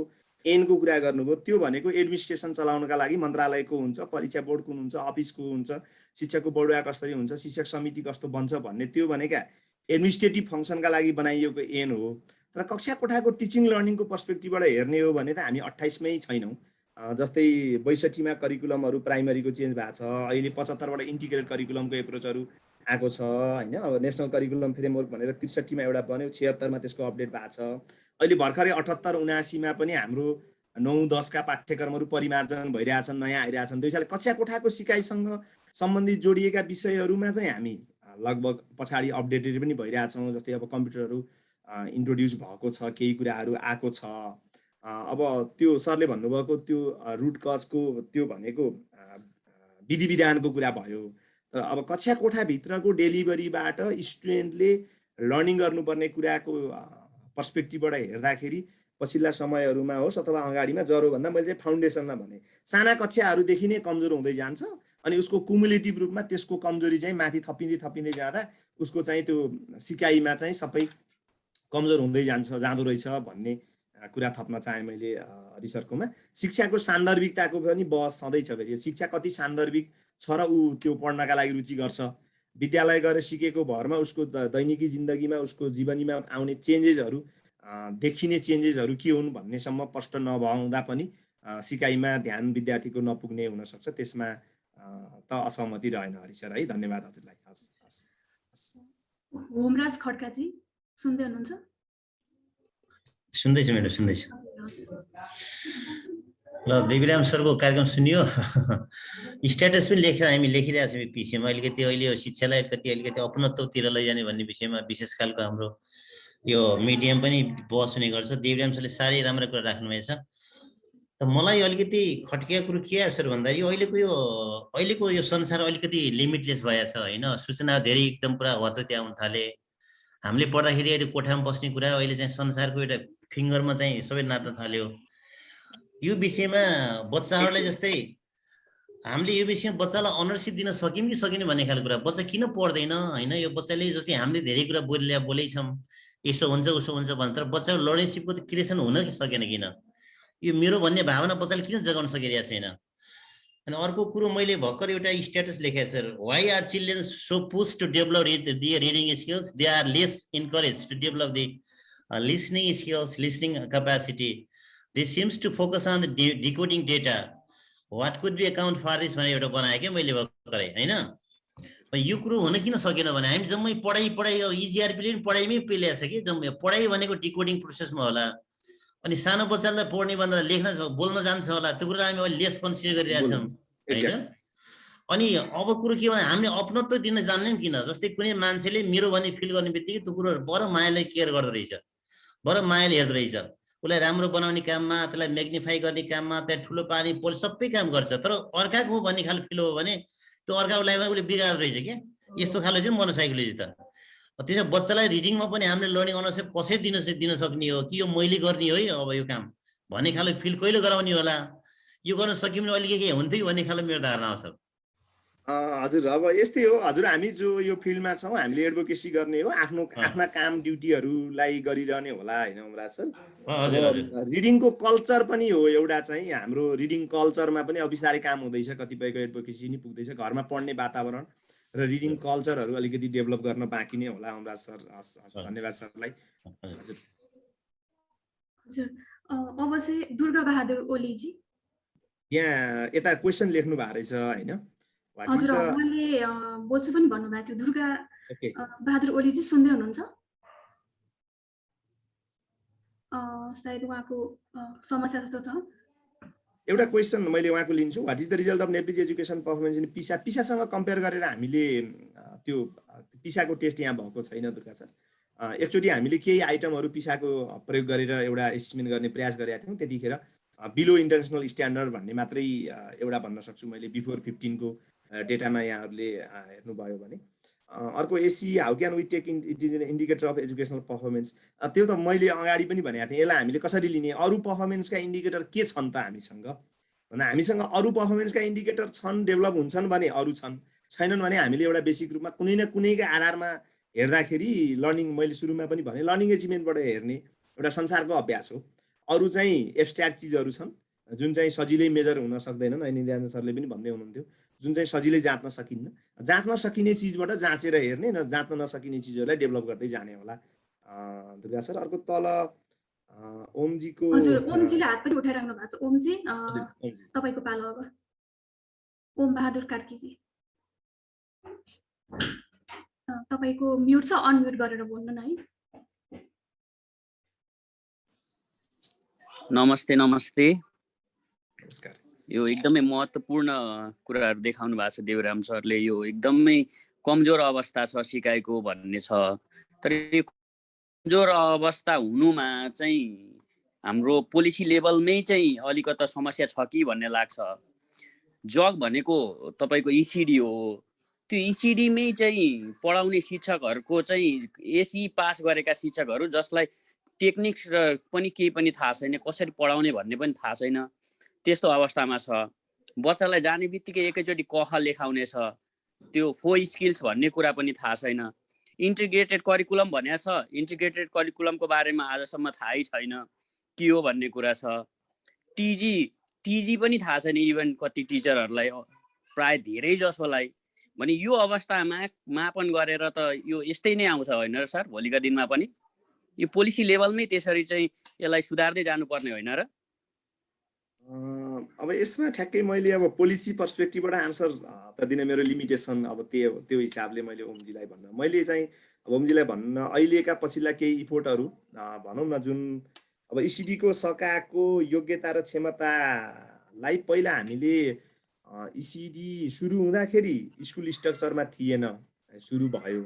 एनको कुरा गर्नुभयो त्यो भनेको एडमिनिस्ट्रेसन चलाउनका लागि मन्त्रालयको हुन्छ, परीक्षा बोर्ड कुन हुन्छ, अफिसको हुन्छ, शिक्षकको बढुवा कसरी हुन्छ, शिक्षक समिति कस्तो बन्छ भन्ने त्यो भनेका एडमिनिस्ट्रेटिभ फङ्सनका लागि बनाइएको एन हो। तर कक्षा कोठाको टिचिङ लर्निङको पर्सपेक्टिभबाट हेर्ने हो भने त हामी 28 मै छैनौँ। जस्तै 62 मा करिकुलमहरू प्राइमरीको चेन्ज भएको छ, अहिले 75 बाट इन्टिग्रेटेड करिकुलमको एप्रोचहरू आएको छ होइन। अब नेसनल करिकुलम फ्रेमवर्क भनेर 63 मा एउटा बन्यो, 76 मा त्यसको अपडेट भएको छ। अहिले भर्खरै 78, 79 मा पनि हाम्रो 9, 10 का पाठ्यक्रमहरू परिमार्जन भइरहेछन्, नयाँ आइरहेछन्। त्यसैले कक्षा कोठाको सिकाइसँग सम्बन्धित जोडिएका विषयहरूमा चाहिँ हामी लगभग पछाडि अपडेटेड पनि भइरहेछौँ। जस्तै अब कम्प्युटरहरू इन्ट्रोड्युस भएको छ, केही कुराहरू आएको छ। अब त्यो सरले भन्नुभएको त्यो रुट कजको त्यो भनेको विधि विधानको कुरा भयो। तर अब कक्षा कोठाभित्रको डेलिभरीबाट स्टुडेन्टले लर्निङ गर्नुपर्ने कुराको पर्सपेक्टिभबाट हेर्दाखेरि पछिल्ला समयहरूमा होस् अथवा अगाडिमा जरोभन्दा मैले चाहिँ फाउन्डेसनमा भने साना कक्षाहरूदेखि नै कमजोर हुँदै जान्छ, अनि उसको कुमुलेटिभ रूपमा त्यसको कमजोरी चाहिँ माथि थपिँदै जाँदा उसको चाहिँ त्यो सिकाइमा चाहिँ सबै कमजोर हुँदै जाँदो रहेछ भन्ने कुरा थप्न चाहे मैले हरि सरकोमा। शिक्षाको सान्दर्भिकताको पनि बहस सधैँ छ। फेरि शिक्षा कति सान्दर्भिक छ र ऊ त्यो पढ्नका लागि रुचि गर्छ, विद्यालय गएर सिकेको भरमा उसको दैनिकी जिन्दगीमा उसको जीवनीमा आउने चेन्जेसहरू देखिने चेन्जेसहरू के हुन् भन्नेसम्म प्रष्ट नभउँदा पनि सिकाइमा ध्यान विद्यार्थीको नपुग्ने हुनसक्छ। त्यसमा त असहमति रहेन हरि सर है। धन्यवाद हजुरलाई। होमराज खड्काजी सुन्दै हुनुहुन्छ? सुन्दैछु म्याडम, सुन्दैछु। ल देवीराम सरको कार्यक्रम सुनियो। स्ट्याटस पनि हामी लेखिरहेको छौँ पिसिएमा। अलिकति अहिले यो शिक्षालाई अलिकति अपनत्वतिर लैजाने भन्ने विषयमा विशेष खालको हाम्रो यो मिडियम पनि बहस हुने गर्छ। देवीराम सरले साह्रै राम्रो कुरा राख्नुभएछ। त मलाई अलिकति खट्किएको कुरो के आयो सर भन्दाखेरि अहिलेको यो संसार अलिकति लिमिटलेस भएछ होइन। सूचना धेरै एकदम पुरा हतहती आउन थाले। हामीले पढ्दाखेरि अहिले कोठामा बस्ने कुरा अहिले चाहिँ संसारको एउटा फिङ्गरमा चाहिँ सबै नाच्न थाल्यो। यो विषयमा बच्चाहरूलाई जस्तै हामीले यो विषयमा बच्चालाई अनरसिप दिन सक्यौँ कि सकिने भन्ने खालको कुरा। बच्चा किन पढ्दैन होइन। यो बच्चाले जस्तै हामीले धेरै कुरा बोलेछौँ, यसो हुन्छ उसो हुन्छ भन्छ, तर बच्चाको लर्निङसिपको त क्रिएसन हुन सकेन किन? यो मेरो भन्ने भावना बच्चाले किन जगाउन सकिरहेको छैन? अनि अर्को कुरो मैले भर्खर एउटा स्ट्याटस लेखेको sir, why are children so push to develop their reading skills, they are less encourage to develop the listening skills, listening capacity, they seems to focus on the decoding data, what could be account for this भनेर एउटा बनाएँ क्या मैले भर्खरै होइन। यो कुरो हुन किन सकेन भने हामी जम्मै पढाइ इजिआरपीले पनि पढाइमै पेलिएको छ कि जम्मै पढाइ भनेको डिकोडिङ प्रोसेसमा होला। अनि सानो बच्चालाई पढ्ने भन्दा लेख्न बोल्न जान्छ होला, त्यो कुरा हामी अहिले लेस कन्सिडर गरिरहेछौँ होइन। अनि अब कुरो के भने हामीले अपनत्व दिन जान्दैनौँ किन? जस्तै कुनै मान्छेले मेरो भन्ने फिल गर्ने बित्तिकै त्यो कुरो बडो मायाले केयर गर्दो रहेछ, बडो मायाले हेर्दो रहेछ। उसलाई राम्रो बनाउने काममा, त्यसलाई म्याग्निफाई गर्ने काममा, त्यहाँ ठुलो पानी पोल सबै काम गर्छ। तर अर्काको हो भन्ने खालको फिल हो भने त्यो अर्काको लागि उसले बिगार्दो रहेछ क्या। यस्तो खालको चाहिँ मोनोसाइकोलोजी त। त्यसो बच्चालाई रिडिङमा पनि हामीले लर्निङ अनरसिप कसरी दिन सक्ने हो कि यो मैले गर्ने हो है अब यो काम भन्ने खालको फिल कहिले गराउने होला? यो गर्न सक्यौँ भने अहिले के हुन्थ्यो भन्ने खालको मेरो धारणा आउँछ। हजुर अब यस्तै हो हजुर। हामी जो यो फिल्डमा छौँ हामीले एडभोकेसी गर्ने हो, आफ्ना काम ड्युटीहरूलाई गरिरहने होला होइन उमराज सर। रिडिङको कल्चर पनि हो एउटा चाहिँ हाम्रो रिडिङ कल्चरमा पनि अब बिस्तारै काम हुँदैछ। कतिपयको एडभोकेसी नि पुग्दैछ, घरमा पढ्ने वातावरण र रिडिङ कल्चरहरू अलिकति डेभलप गर्न बाँकी नै होला उमराज सर। धन्यवाद सरलाई। हजुर अब चाहिँ दुर्गा बहादुर ओलीजी यहाँ यता क्वेसन लेख्नु भएको रहेछ होइन। हजुर उहाँले बोल्छु पनि भन्नुभएको थियो। दुर्गा बहादुर ओलीजी सुन्दै हुनुहुन्छ? सायद उहाँको समस्या जस्तो छ। एउटा क्वेसन मैले उहाँको लिन्छु। What is the result of Nepalese education performance in पिसा? पिसासँग कम्पेयर गरेर हामीले त्यो पिसाको टेस्ट यहाँ भएको छैन दुर्गा सर। एकचोटि हामीले केही आइटमहरू पिसाको प्रयोग गरेर एउटा एसेसमेन्ट गर्ने प्रयास गरेका थियौँ। त्यतिखेर बिलो इन्टरनेसनल स्ट्यान्डर्ड भन्ने मात्रै एउटा भन्न सक्छु मैले बिफोर 15 को डेटामा यहाँहरूले हेर्नुभयो भने। अर्को एसी how can we take indicator of educational performance, त्यो त मैले अगाडि पनि भनेको थिएँ। यसलाई हामीले कसरी लिने, अरू पर्फर्मेन्सका इन्डिकेटर के छन् त हामीसँग भने, हामीसँग अरू पर्फर्मेन्सका इन्डिकेटर छन्, डेभलप हुन्छन् भने अरू छन्, छैनन् भने हामीले एउटा बेसिक रूपमा कुनै न कुनैका आधारमा हेर्दाखेरि लर्निङ, मैले सुरुमा पनि भने लर्निङ एचिभमेन्टबाट हेर्ने एउटा संसारको अभ्यास हो। अरू चाहिँ एब्स्ट्र्याक्ट चिजहरू छन् जुन चाहिँ सजिलै मेजर हुन सक्दैनन्। निरञ्जन सरले पनि भन्दै हुनुहुन्थ्यो जुन चाहिँ सजिलै जाँच्न सकिन्न। जाँच्न सकिने चिजबाट जाँचेर हेर्ने, न जाँच्न नसकिने चिजहरूलाई डेभलप गर्दै जाने होला। दुर्गा सर, अर्को तल ओमजीको, हजुर ओमजीले हात पनि उठाइराख्नु भएको छ। ओमजी तपाईको पालो अब। ओम बहादुर कार्कीजी तपाईको म्युट छ, अनम्युट गरेर बोल्नु न है। नमस्ते नमस्ते। नमस्कार। यो एकदमै महत्त्वपूर्ण कुराहरू देखाउनु भएको छ देवराम सरले। यो एकदमै कमजोर अवस्था छ सिकाइको भन्ने छ, तर यो कमजोर अवस्था हुनुमा चाहिँ हाम्रो पोलिसी लेभलमै चाहिँ अलिकता समस्या छ कि भन्ने लाग्छ। जग भनेको तपाईँको इसिडी हो, त्यो इसिडीमै चाहिँ पढाउने शिक्षकहरूको चाहिँ एसी पास गरेका शिक्षकहरू जसलाई टेक्निक्स र पनि केही पनि थाहा छैन, कसरी पढाउने भन्ने पनि थाहा छैन, त्यस्तो अवस्थामा छ। बच्चालाई जाने बित्तिकै एकैचोटि क ख लेखाउने छ, त्यो 4 स्किल्स भन्ने कुरा पनि थाहा छैन। इन्टिग्रेटेड करिकुलम भनेको छ, इन्टिग्रेटेड करिकुलमको बारेमा आजसम्म थाहै छैन के हो भन्ने कुरा छ। टिजी पनि थाहा छैन इभन कति टिचरहरूलाई, प्राय धेरै जसोलाई। भने यो अवस्थामा मापन गरेर त यो यस्तै नै आउँछ होइन र सर? भोलिका दिनमा पनि यो पोलिसी लेभलमै त्यसरी चाहिँ यसलाई सुधार्दै जानुपर्ने होइन र? अब यसमा ठ्याक्कै मैले अब पोलिसी पर्सपेक्टिभबाट आन्सर त दिन मेरो लिमिटेसन, अब त्यो हिसाबले मैले ओमजीलाई भन्न, मैले चाहिँ अब ओमजीलाई भन्न अहिलेका पछिल्ला केही इफोर्टहरू भनौँ न, जुन अब इसिडीको सकाको योग्यता र क्षमतालाई पहिला हामीले इसिडी सुरु हुँदाखेरि स्कुल स्ट्रक्चरमा थिएन, सुरु भयो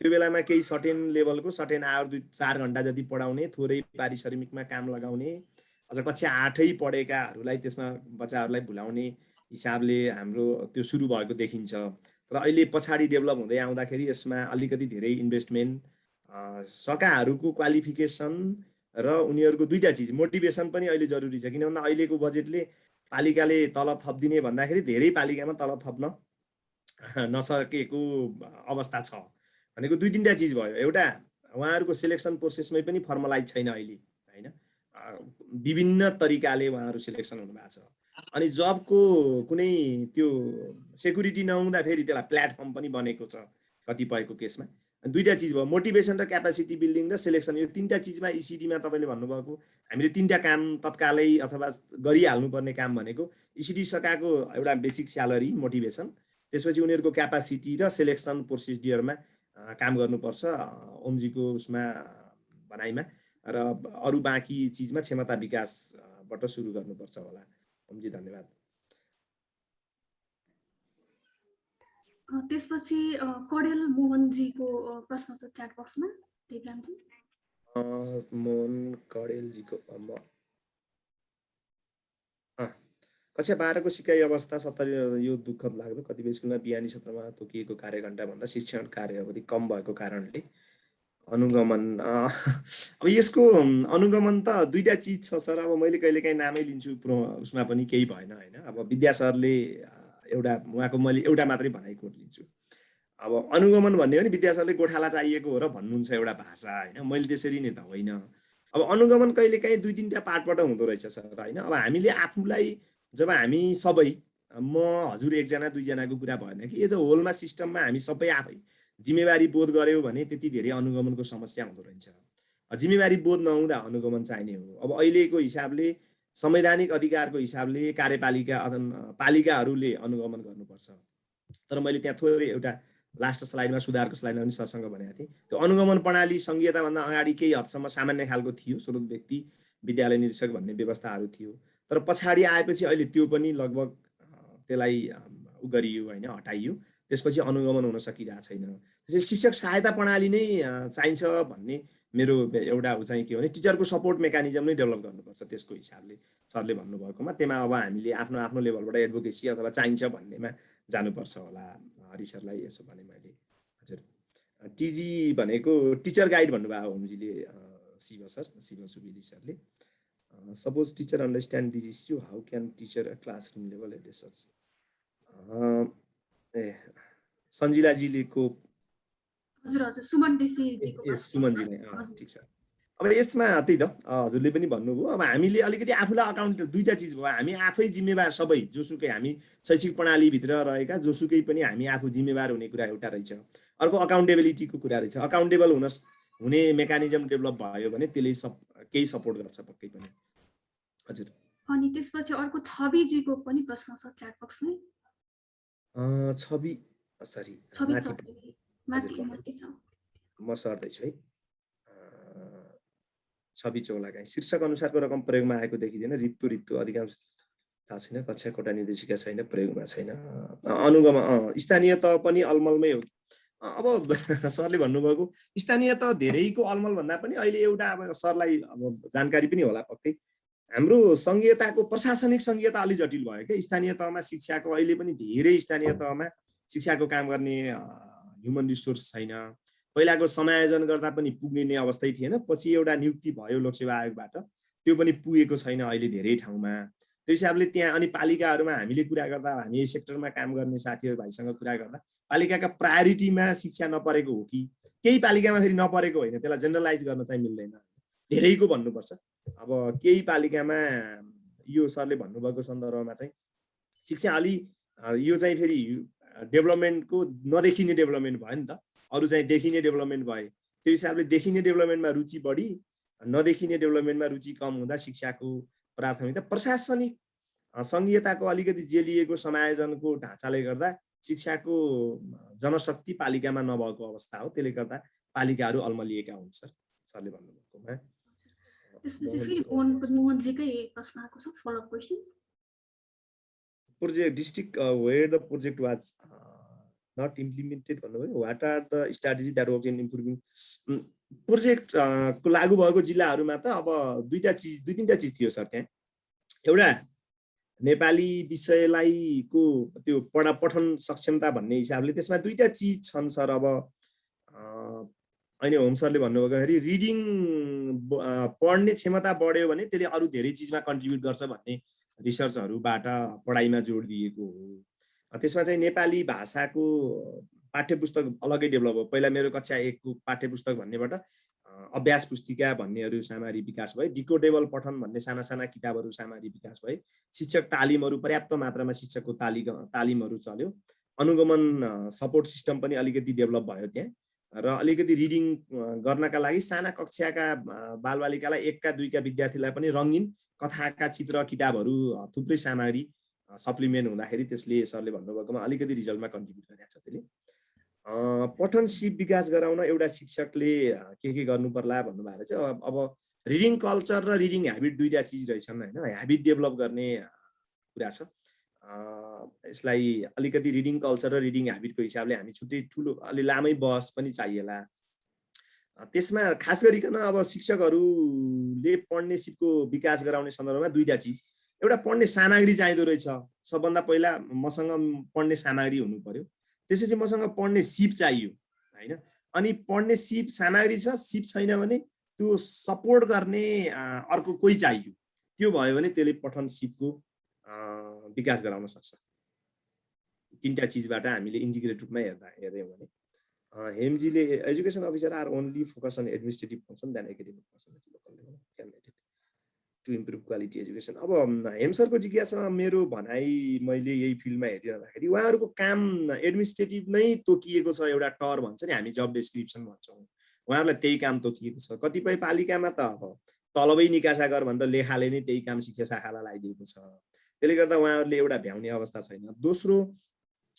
त्यो बेलामा केही सर्टेन लेभलको सर्टेन आवर 2-4 घन्टा जति पढाउने, थोरै पारिश्रमिकमा काम लगाउने, अझ कक्षा 8 पढेकाहरूलाई त्यसमा बच्चाहरूलाई भुलाउने हिसाबले हाम्रो त्यो सुरु भएको देखिन्छ। तर अहिले पछाडि डेभलप हुँदै आउँदाखेरि यसमा अलिकति धेरै इन्भेस्टमेन्ट, सकाहरूको क्वालिफिकेसन र उनीहरूको दुईटा चिज, मोटिभेसन पनि अहिले जरुरी छ। किन भन्दा अहिलेको बजेटले पालिकाले तलब थपिदिने भन्दाखेरि धेरै पालिकामा तलब थप्न नसकेको अवस्था छ। भनेको 2-3टा चिज भयो। एउटा, उहाँहरूको सिलेक्सन प्रोसेसमै पनि फर्मलाइज छैन अहिले हैन, विभिन्न तरिकाले उहाँहरू सिलेक्सन हुनुभएको छ। अनि जबको कुनै त्यो सेक्युरिटी नहुँदा फेरि त्यसलाई प्लेटफर्म पनि बनेको छ कतिपयको केसमा। दुईटा चिज भयो, मोटिभेसन र क्यापासिटी बिल्डिङ र सिलेक्सन। यो 3टा चिजमा इसिडीमा तपाईँले भन्नुभएको हामीले 3टा काम तत्कालै अथवा गरिहाल्नुपर्ने काम भनेको इसिडी सकाको एउटा बेसिक स्यालेरी, मोटिभेसन, त्यसपछि उनीहरूको क्यापासिटी र सिलेक्सन प्रोसिडियरमा काम गर्नुपर्छ ओमजीको उसमा भनाइमा, र अरू बाँकी चिजमा क्षमता विकासबाट सुरु गर्नुपर्छ होला। ओमजी धन्यवाद। त्यसपछि कडेल मोहनजीको प्रश्न छ च्याट बक्समा। देवरामजी मोहन कडेलजीको कक्षा 12 को सिकाइ अवस्था 70 यो दुःखद लाग्दो। कतिपय स्कुलमा बिहानी सत्रमा तोकिएको कार्यघण्टा भन्दा शिक्षण कार्य अवधि कम भएको कारणले अनुगमन, अब यसको अनुगमन त दुईटा चिज छ सर। अब मैले कहिलेकाहीँ नामै लिन्छु, उसमा पनि केही भएन होइन। अब विद्या सरले एउटा, उहाँको मैले एउटा मात्रै भनाइ कोट लिन्छु। अब अनुगमन भन्ने हो नि, विद्या सरले गोठाला चाहिएको हो र भन्नुहुन्छ एउटा भाषा होइन, मैले त्यसरी नै त होइन। अब अनुगमन कहिलेकाहीँ 2-3टा पार्टबाट हुँदो रहेछ सर होइन। अब हामीले आफूलाई, जब हामी सबै, म हजुर 1-2जनाको कुरा भएन कि, एज अ होलमा सिस्टममा हामी सबै आफै जिम्मेवारी बोध गर्यो भने त्यति धेरै अनुगमनको समस्या हुँदो रहेछ। जिम्मेवारी बोध नहुँदा अनुगमन चाहिने हो। अब अहिलेको हिसाबले, संवैधानिक अधिकारको हिसाबले कार्यपालिका पालिकाहरूले अनुगमन गर्नुपर्छ। तर मैले त्यहाँ थोरै एउटा लास्ट स्लाइडमा, सुधारको स्लाइडमा पनि सरसँग भनेको थिएँ, त्यो अनुगमन प्रणाली सङ्घीयताभन्दा अगाडि केही हदसम्म सामान्य खालको थियो, स्रोत व्यक्ति विद्यालय निरीक्षक भन्ने व्यवस्थाहरू थियो। तर पछाडि आएपछि अहिले त्यो पनि लगभग त्यसलाई गरियो होइन, हटाइयो। त्यसपछि अनुगमन हुन सकिरहेको छैन। त्यसैले शिक्षक सहायता प्रणाली नै चाहिन्छ भन्ने मेरो एउटा चाहिँ के भने टिचरको सपोर्ट मेकानिजम नै डेभलप गर्नुपर्छ। त्यसको हिसाबले सरले भन्नुभएकोमा त्यसमा अब हामीले आफ्नो आफ्नो लेभलबाट एडभोकेसी अथवा चाहिन्छ भन्नेमा जानुपर्छ होला हरिसरलाई यसो भने मैले। हजुर टिजी भनेको टिचर गाइड भन्नुभयो होमजीले शिव सुवेदी सरले। Suppose teacher understand this issue how can teacher classroom level address such. सञ्जिलाजीको हजुर हजुर सुमन ऋषि सुमनजीले ठिक छ। अब यसमा त्यही त हजुरले पनि भन्नुभयो अब हामीले अलिकति आफूलाई अकाउन्ट दुईटा चिज भयो। हामी आफै जिम्मेवार सबै जोसुकै हामी शैक्षिक प्रणालीभित्र रहेका जोसुकै पनि हामी आफू जिम्मेवार हुने कुरा एउटा रहेछ। अर्को अकाउन्टेबिलिटीको कुरा रहेछ। अकाउन्टेबल हुने मेकानिजम डेभलप भयो भने त्यसले केही सपोर्ट गर्छ पक्कै पनि। हजुर अनि त्यसपछि अर्को छविजीको पनि प्रश्न छ च्याट बक्समै। छवि सरी म सर्दैछु है। छवि चौलागाई शीर्षक अनुसारको रकम प्रयोगमा आएको देखिँदैन। रित्तो अधिकांश थाहा छैन। कक्षा कोटा निर्देशिका छैन प्रयोगमा छैन। अनुगम स्थानीय तह पनि अलमलमै हो। अब सरले भन्नुभएको स्थानीय तह धेरैको अलमल भन्दा पनि अहिले एउटा अब सरलाई अब जानकारी पनि होला पक्कै हाम्रो संघीयताको प्रशासनिक संघीयता अलि जटिल भयो क्या। स्थानीय तहमा शिक्षाको अहिले पनि धेरै स्थानीय तहमा शिक्षाको काम गर्ने ह्युमन रिसोर्स छैन। पहिलाको समायोजन गर्दा पनि पुग्ने अवस्थै थिएन। पछि एउटा नियुक्ति भयो लोकसेवा आयोगबाट त्यो पनि पुगेको छैन अहिले धेरै ठाउँमा। त्यो हिसाबले त्यहाँ अनि पालिकाहरूमा हामीले कुरा गर्दा हामी यही सेक्टरमा काम गर्ने साथीहरू भाइसँग कुरा गर्दा पालिकाका प्रायोरिटीमा शिक्षा नपरेको हो कि केही पालिकामा फेरि नपरेको होइन। त्यसलाई जेनरलाइज गर्न चाहिँ मिल्दैन। धेरैको भन्नुपर्छ। अब केही पालिकामा यो सरले भन्नुभएको सन्दर्भमा चाहिँ शिक्षा अलि यो चाहिँ फेरि डेभलपमेन्टको नदेखिने डेभलपमेन्ट भयो नि त। अरू चाहिँ देखिने डेभलपमेन्ट भए त्यो हिसाबले देखिने डेभलपमेन्टमा रुचि बढी नदेखिने डेभलपमेन्टमा रुचि कम हुँदा शिक्षाको प्राथमिकता प्रशासनिक संघीयताको अलिकति जेलिएको समायोजनको ढाँचाले गर्दा शिक्षाको जनशक्ति पालिकामा नभएको अवस्था हो। त्यसले गर्दा पालिकाहरू अल्मलिएका हुन् सरले भन्नुभएकोमा। त्यसपछि फेरि मोहनजीकै प्रश्न आएको छ follow up question. Project district where the project was not implemented भन्नुभयो। what are the strategies that work in improving project को लागू भएको जिल्लाहरूमा त अब दुई तीनटा चिज थियो सर। त्यहाँ एउटा नेपाली विषयलाई को त्यो पठन सक्षमता भन्ने हिसाबले त्यसमा दुईटा चिज छन् सर। अब अहिले होम सरले भन्नुभएको रिडिङ पढ्ने क्षमता बढ्यो भने त्यसले अरू धेरै चिजमा कन्ट्रिब्युट गर्छ भन्ने रिसर्चहरूबाट पढाइमा जोड दिएको हो। त्यसमा चाहिँ नेपाली भाषाको पाठ्यपुस्तक अलग्गै डेभलप हो। पहिला मेरो कक्षा 1 को पाठ्यपुस्तक भन्नेबाट अभ्यास पुस्तिका भन्नेहरू सामग्री विकास भए। डिकोडेबल पठन भन्ने साना साना किताबहरू सामग्री विकास भए। शिक्षक तालिमहरू पर्याप्त मात्रामा शिक्षकको तालिमहरू चल्यो। अनुगमन सपोर्ट सिस्टम पनि अलिकति डेभलप भयो त्यहाँ। र अलिकति रिडिङ गर्नका लागि साना कक्षाका बालबालिकालाई 1 का 2 का विद्यार्थीलाई पनि रङ्गीन कथाका चित्र किताबहरू थुप्रै सामग्री सप्लिमेन्ट हुँदाखेरि त्यसले सरले भन्नुभएकोमा अलिकति रिजल्टमा कन्ट्रिब्युट गरेको छ। त्यसले पठन सिप विकास गराउन एउटा शिक्षकले के गर्नु पर्ला भन्नुभएको छ। अब रिडिङ कल्चर र रिडिङ ह्याबिट दुईटा चिज रहेछन् हैन। ह्याबिट डेभलप गर्ने कुरा छ। यसलाई अलिकति रिडिङ कल्चर र रिडिङ ह्याबिटको हिसाबले हामी छुट्टै ठुलो अलि लामै बहस पनि चाहिएला। त्यसमा खास गरिकन अब शिक्षकहरूले पढ्ने सिपको विकास गराउने सन्दर्भमा दुईटा चिज। एउटा पढ्ने सामग्री चाहिँदो रहेछ। सबभन्दा पहिला मसँग पढ्ने सामग्री हुनु पर्यो। त्यसपछि मसँग पढ्ने सिप चाहियो हैन। अनि पढ्ने सिप सामग्री छ सिप छैन भने त्यो सपोर्ट गर्ने अर्को कोही चाहियो। त्यो भयो भने त्यसले पठन सिपको विकास गराउन सक्छ। तीनटा चिजबाट हामीले इन्टिग्रेटेड रूपमा हेर्यौं भने हेमजीले education officer are only focus on administrative function than academic function local level can make it to improve quality education. अब हेम सरको जिज्ञासा मेरो भनाइ मैले यही फिल्डमा हेरिरहँदाखेरि उहाँहरूको काम एडमिनिस्ट्रेटिभ नै तोकिएको छ। एउटा टर भन्छ नि हामी जब डेस्क्रिप्सन भन्छौँ उहाँहरूलाई त्यही काम तोकिएको छ। कतिपय पालिकामा त अब तलबै निकासा गर भनेर लेखाले नै त्यही काम शिक्षा शाखालाई लगाइदिएको छ। त्यसले गर्दा उहाँहरूले एउटा भ्याउने अवस्था छैन। दोस्रो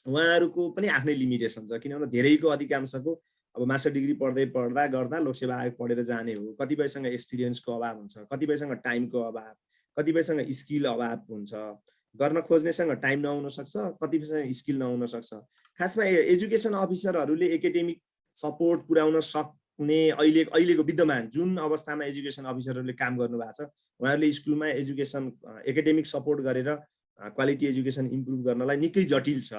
उहाँहरूको पनि आफ्नै लिमिटेसन छ। किनभने धेरैको अधिकांशको अब मास्टर डिग्री पढ्दै पढ्दा गर्दा लोकसेवा आयोग पढेर जाने हो। कतिपयसँग एक्सपिरियन्सको अभाव हुन्छ, कतिपयसँग टाइमको अभाव, कतिपयसँग स्किल अभाव हुन्छ। गर्न खोज्नेसँग टाइम नहुन सक्छ, कतिपयसँग स्किल नहुन सक्छ। खासमा एजुकेसन अफिसरहरूले एकाडेमिक सपोर्ट पुर्याउन सक्ने अहिलेको विद्यमान जुन अवस्थामा एजुकेसन अफिसरहरूले काम गर्नुभएको छ, उहाँहरूले स्कुलमा एजुकेसन एकाडेमिक सपोर्ट गरेर क्वालिटी एजुकेसन इम्प्रुभ गर्नलाई निकै जटिल छ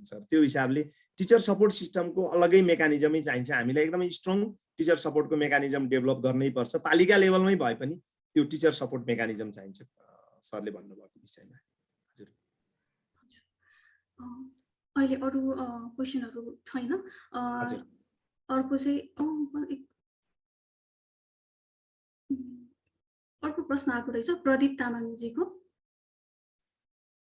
सर। त्यो हिसाबले टिचर सपोर्ट सिस्टमको अलगै मेकानिजमै चाहिन्छ। हामीलाई एकदमै स्ट्रङ टिचर सपोर्टको मेकानिजम डेभलप गर्नै पर्छ। पालिका लेभलमै भए पनि त्यो टिचर सपोर्ट मेकानिजम चाहिन्छ सरले भन्नुभएको विषयमा। हजुर, अहिले अरू क्वेसनहरू छैन। अर्को चाहिँ अर्को प्रश्न आएको रहेछ प्रदीप तामाङजीको।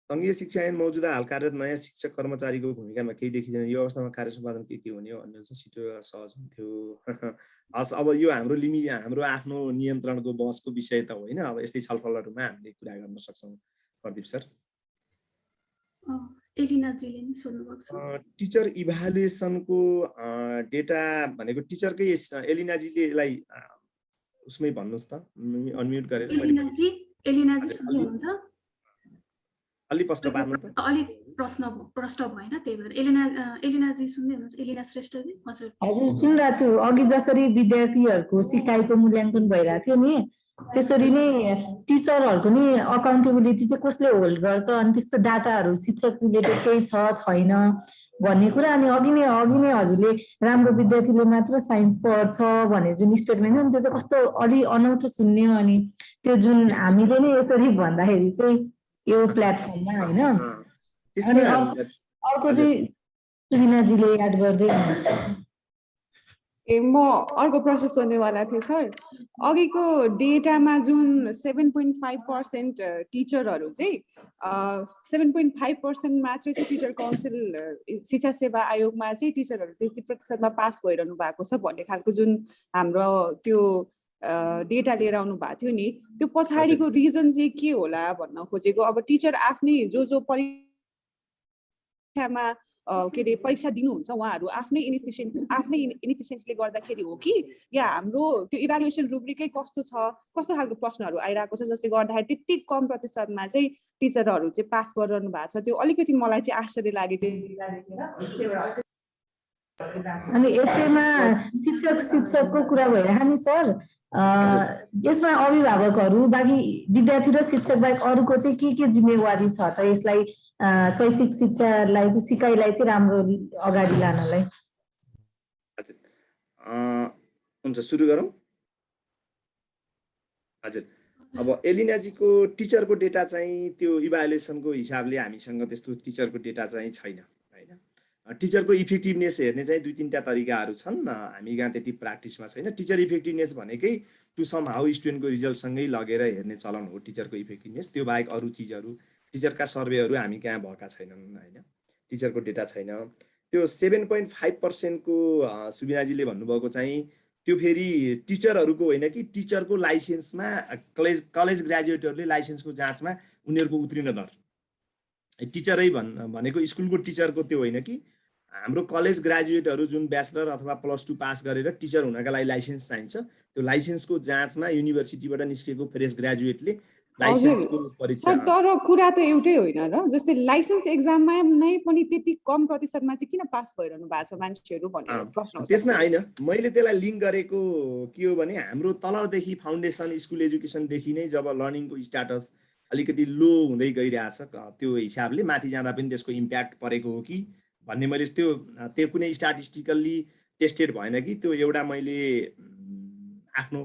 सङ्घीय शिक्षा ऐन मौजुदा हाल कार्यरत नयाँ शिक्षक कर्मचारीको भूमिकामा केही देखिँदैन, यो अवस्थामा कार्य सम्पादन के हुने हो भन्ने छिटो सहज हुन्थ्यो। हस्, अब यो हाम्रो आफ्नो नियन्त्रणको बसको विषय त होइन। अब यस्तै छलफलहरूमा हामीले कुरा गर्न सक्छौँ प्रदीप सर। एलिनाजीले नि सोध्नुभएको छ टिचर इभ्यालुएसनको डेटा भनेको टिचरकै एलिनाजीलाई उसमै भन्नुहोस् त, अनम्युट गरेर। एलिनाजी सुन्नुहुन्छ? अलि प्रश्न पार्नु त। अलि प्रश्न भएन, त्यही भएर एलिनाजी सुन्दै हुनुहुन्छ? एलिना श्रेष्ठजी। हजुर सुनिरहेको छु। अघि जसरी विद्यार्थीहरूको सिकाइको मूल्याङ्कन भइरहेको थियो नि, त्यसरी नै टिचरहरूको नि अकाउन्टेबिलिटी चाहिँ कसले होल्ड गर्छ, अनि त्यस्तो डाटाहरू शिक्षक रिलेटेड केही छैन भन्ने कुरा। अनि अघि नै हजुरले राम्रो विद्यार्थीले मात्र साइन्स पढ्छ भनेर जुन स्टेटमेन्ट हो नि, त्यो चाहिँ कस्तो अलि अनौठो सुन्ने। अनि त्यो जुन हामीले नै यसरी भन्दाखेरि चाहिँ यो प्लेटफर्ममा होइन। अनि अर्को चाहिँ सुरिनाजीले याद गर्दै म अर्को प्रश्न सोध्नेवाला थिएँ सर। अघिको डेटामा जुन 7.5% टिचरहरू चाहिँ 7.5% मात्रै चाहिँ टिचर काउन्सिल शिक्षा सेवा आयोगमा चाहिँ टिचरहरू 33%मा पास भइरहनु भएको छ भन्ने खालको जुन हाम्रो त्यो डेटा लिएर आउनु भएको थियो नि, त्यो पछाडिको रिजन चाहिँ के होला भन्न खोजेको। अब टिचर आफ्नै जो परीक्षामा के अरे परीक्षा दिनुहुन्छ उहाँहरू आफ्नै इनिफिसियन्सीले गर्दाखेरि हो कि, या हाम्रो त्यो इभ्यालुएसन रुब्रिकै कस्तो छ, कस्तो खालको प्रश्नहरू आइरहेको छ जसले गर्दाखेरि त्यति कम प्रतिशतमा चाहिँ टिचरहरू चाहिँ पास गरिरहनु भएको छ? त्यो अलिकति मलाई चाहिँ आश्चर्य लाग्यो। अनि यसैमा शिक्षकको कुरा भइरहेको नि सर। यसमा अभिभावकहरू बाँकी विद्यार्थी र शिक्षक बाहेक अरूको चाहिँ के जिम्मेवारी छ त यसलाई शैक्षिक शिक्षालाई चाहिँ सिकाइलाई चाहिँ राम्रो अगाडि लानलाई? हुन्छ, सुरु गरौँ। हजुर, अब एलिनाजीको टिचरको डेटा चाहिँ त्यो इभ्यालुएसनको हिसाबले हामीसँग त्यस्तो टिचरको डेटा चाहिँ छैन होइन। टिचरको इफेक्टिभनेस हेर्ने चाहिँ 2-3टा तरिकाहरू छन्, हामी कहाँ त्यति प्र्याक्टिसमा छैन। टिचर इफेक्टिभनेस भनेकै टु सम हाउ स्टुडेन्टको रिजल्टसँगै लगेर हेर्ने चलन हो टिचरको इफेक्टिभनेस। त्यो बाहेक अरू चिजहरू टिचरका सर्वेहरू हामी कहाँ भएका छैनन् होइन। टिचरको डेटा छैन। त्यो 7.5% को सुबिनाजीले भन्नुभएको चाहिँ त्यो फेरि टिचरहरूको होइन कि टिचरको लाइसेन्समा कलेज ग्रेजुएटहरूले लाइसेन्सको जाँचमा उनीहरूको उत्तीर्ण दर, टिचरै भनेको स्कुलको टिचरको त्यो होइन कि हाम्रो कलेज ग्रेजुएटहरू जुन ब्याचलर अथवा +2 पास गरेर टिचर हुनका लागि लाइसेन्स चाहिन्छ, त्यो लाइसेन्सको जाँचमा युनिभर्सिटीबाट निस्केको फ्रेस ग्रेजुएटले लाइसेन्सको परीक्षा। तर कुरा त एउटै होइन र, जस्तै लाइसेन्स एक्जाममा नै पनि त्यति कम प्रतिशतमा चाहिँ किन पास भइरहनु भएको छ मान्छेहरू भन्ने प्रश्न हो। त्यसमा होइन, मैले त्यसलाई लिङ्क गरेको के हो भने हाम्रो तलदेखि फाउन्डेसन स्कुल एजुकेसनदेखि नै जब लर्निङको स्ट्याटस अलिकति लो हुँदै गइरहेछ, त्यो हिसाबले माथि जाँदा पनि त्यसको इम्प्याक्ट परेको हो कि भन्ने मैले त्यो कुनै स्ट्याटिस्टिकल्ली टेस्टेड भएन कि। त्यो एउटा मैले आफ्नो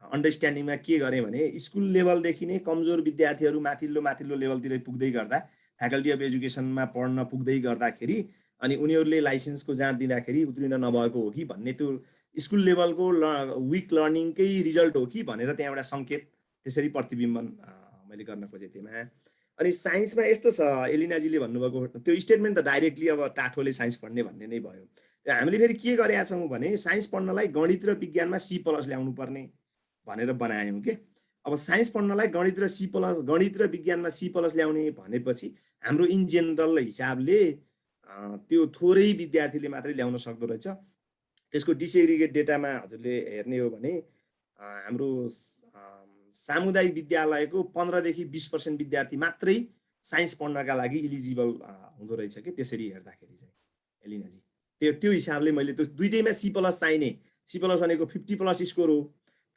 अन्डरस्ट्यान्डिङमा के गरेँ भने स्कुल लेभलदेखि नै कमजोर विद्यार्थीहरू माथिल्लो लेभलतिर पुग्दै गर्दा, फ्याकल्टी अफ एजुकेसनमा पढ्न पुग्दै गर्दाखेरि अनि उनीहरूले लाइसेन्सको जाँच दिँदाखेरि उत्तीर्ण नभएको हो कि भन्ने त्यो स्कुल लेभलको विक लर्निङकै रिजल्ट हो कि भनेर त्यहाँ एउटा सङ्केत त्यसरी प्रतिबिम्बन मैले गर्न खोजेँ त्यहाँ। अनि साइन्समा यस्तो छ, एलिनाजीले भन्नुभएको त्यो स्टेटमेन्ट त डाइरेक्टली अब टाठोले साइन्स पढ्ने भन्ने नै भयो। हामीले फेरि के गरेका छौँ भने साइन्स पढ्नलाई गणित र विज्ञानमा C+ ल्याउनु पर्ने भनेर बनायौँ के। अब साइन्स पढ्नलाई गणित र विज्ञानमा C+ ल्याउने भनेपछि हाम्रो इन जेनरल हिसाबले त्यो थोरै विद्यार्थीले मात्रै ल्याउन सक्दो रहेछ। त्यसको डिसेग्रिगेट डेटामा हजुरले हेर्ने हो भने हाम्रो सामुदायिक विद्यालयको 15 देखि 20% विद्यार्थी मात्रै साइन्स पढ्नका लागि इलिजिबल हुँदो रहेछ कि त्यसरी हेर्दाखेरि चाहिँ एलिनाजी त्यो हिसाबले मैले त्यो दुईटैमा C+ चाहिने C+ भनेको 50+ स्कोर हो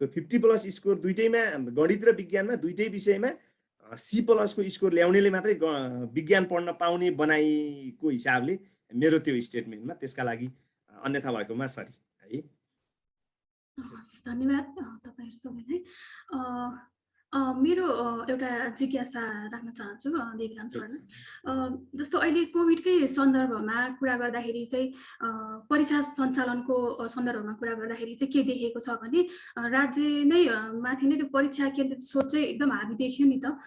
त्यो 50+ स्कोर दुईटैमा गणित र विज्ञानमा दुईटै विषयमा C+ को स्कोर ल्याउनेले मात्रै विज्ञान पढ्न पाउने बनाइको हिसाबले मेरो त्यो स्टेटमेन्टमा त्यसका लागि अन्यथा भएकोमा सरी है। धन्यवाद तपाईहरु सबैलाई। मेरो एउटा जिज्ञासा राख्न चाहन्छु देवीराम सरलाई। जस्तो अहिले कोभिडकै सन्दर्भमा कुरा गर्दाखेरि चाहिँ परीक्षा सञ्चालनको सन्दर्भमा कुरा गर्दाखेरि चाहिँ के देखिएको छ भने राज्य नै माथि नै त्यो परीक्षा केन्द्रित सोच चाहिँ एकदम हाबी देखियो नि त।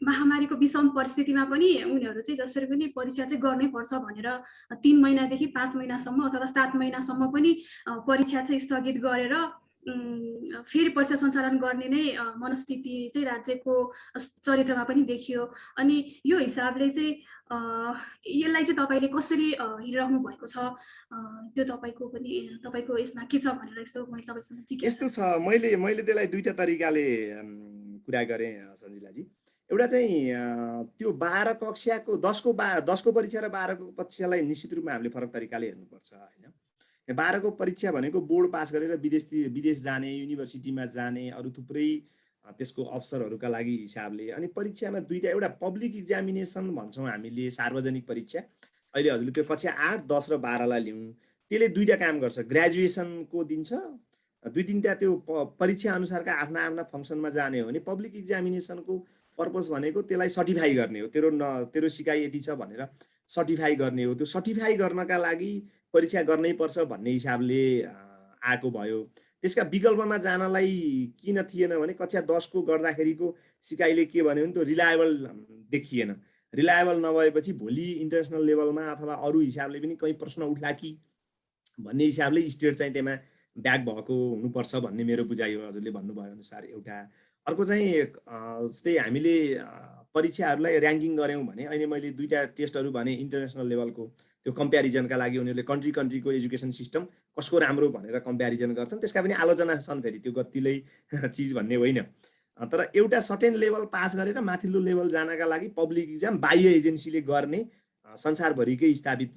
महामारीको विषम परिस्थितिमा पनि उनीहरू चाहिँ जसरी पनि परीक्षा चाहिँ गर्नै पर्छ भनेर 3 महिनादेखि 5 महिनासम्म अथवा 7 महिनासम्म पनि परीक्षा चाहिँ स्थगित गरेर फेरि परीक्षा सञ्चालन गर्ने नै मनस्थिति चाहिँ राज्यको चरित्रमा पनि देखियो। अनि यो हिसाबले चाहिँ यसलाई चाहिँ तपाईले कसरी हेरिराख्नु भएको छ त्यो तपाईको यसमा के छ भनेर यसो मैले तपाईसँग जिज्ञासा। यस्तो छ मैले त्यसलाई दुईटा तरिकाले कुरा गरेँ सञ्जिलाजी। एउटा चाहिँ त्यो 12 कक्षाको 10 को परीक्षा र 12 को परीक्षालाई निश्चित रूपमा हामीले फरक तरिकाले हेर्नुपर्छ हैन। 12 को परीक्षा भनेको बोर्ड पास गरेर विदेश जाने युनिभर्सिटीमा जाने अरु थुप्रै त्यसको अवसरहरूका लागि हिसाबले। अनि परीक्षामा दुईटा एउटा पब्लिक एक्जामिनेसन भन्छौँ हामीले सार्वजनिक परीक्षा। अहिले हजुरले त्यो कक्षा 8, 10 र 12 लाई लिउँ त्यसले दुईटा काम गर्छ। ग्रेजुएसनको दिन्छ दुई तीनटा त्यो परीक्षा अनुसारका आफ्ना फंक्सनमा जाने हो भने पब्लिक एक्जामिनेसनको पर्पस भनेको त्यसलाई सर्टिफाई गर्ने हो। तेरो सिकाइ यति छ भनेर सर्टिफाई गर्ने हो। त्यो सर्टिफाई गर्नका लागि परीक्षा गर्नै पर्छ भन्ने हिसाबले आएको भयो। त्यसका विकल्पमा जानलाई किन थिएन भने कक्षा 10 को गर्दाखेरिको सिकाइले के भन्यो भने त्यो रिलायबल देखिएन। रिलायबल नभएपछि भोलि इन्टरनेसनल लेभलमा अथवा अरू हिसाबले पनि कहीँ प्रश्न उठ्ला कि भन्ने हिसाबले स्टेट चाहिँ त्यसमा ब्याक भएको हुनुपर्छ भन्ने मेरो बुझाइ हो हजुरले भन्नुभयो अनुसार एउटा। अर्को चाहिँ जस्तै हामीले परीक्षाहरूलाई र्याङ्किङ गऱ्यौँ भने अहिले मैले दुईटा टेस्टहरू भने इन्टरनेसनल लेभलको त्यो कम्प्यारिजनका लागि उनीहरूले कन्ट्रीको एजुकेसन सिस्टम कसको राम्रो भनेर कम्प्यारिजन गर्छन्। त्यसका पनि आलोचना छन् फेरि त्यो गतिलै चिज भन्ने होइन। तर एउटा सर्टेन लेभल पास गरेर माथिल्लो लेभल जानका लागि पब्लिक इक्जाम बाह्य एजेन्सीले गर्ने संसारभरिकै स्थापित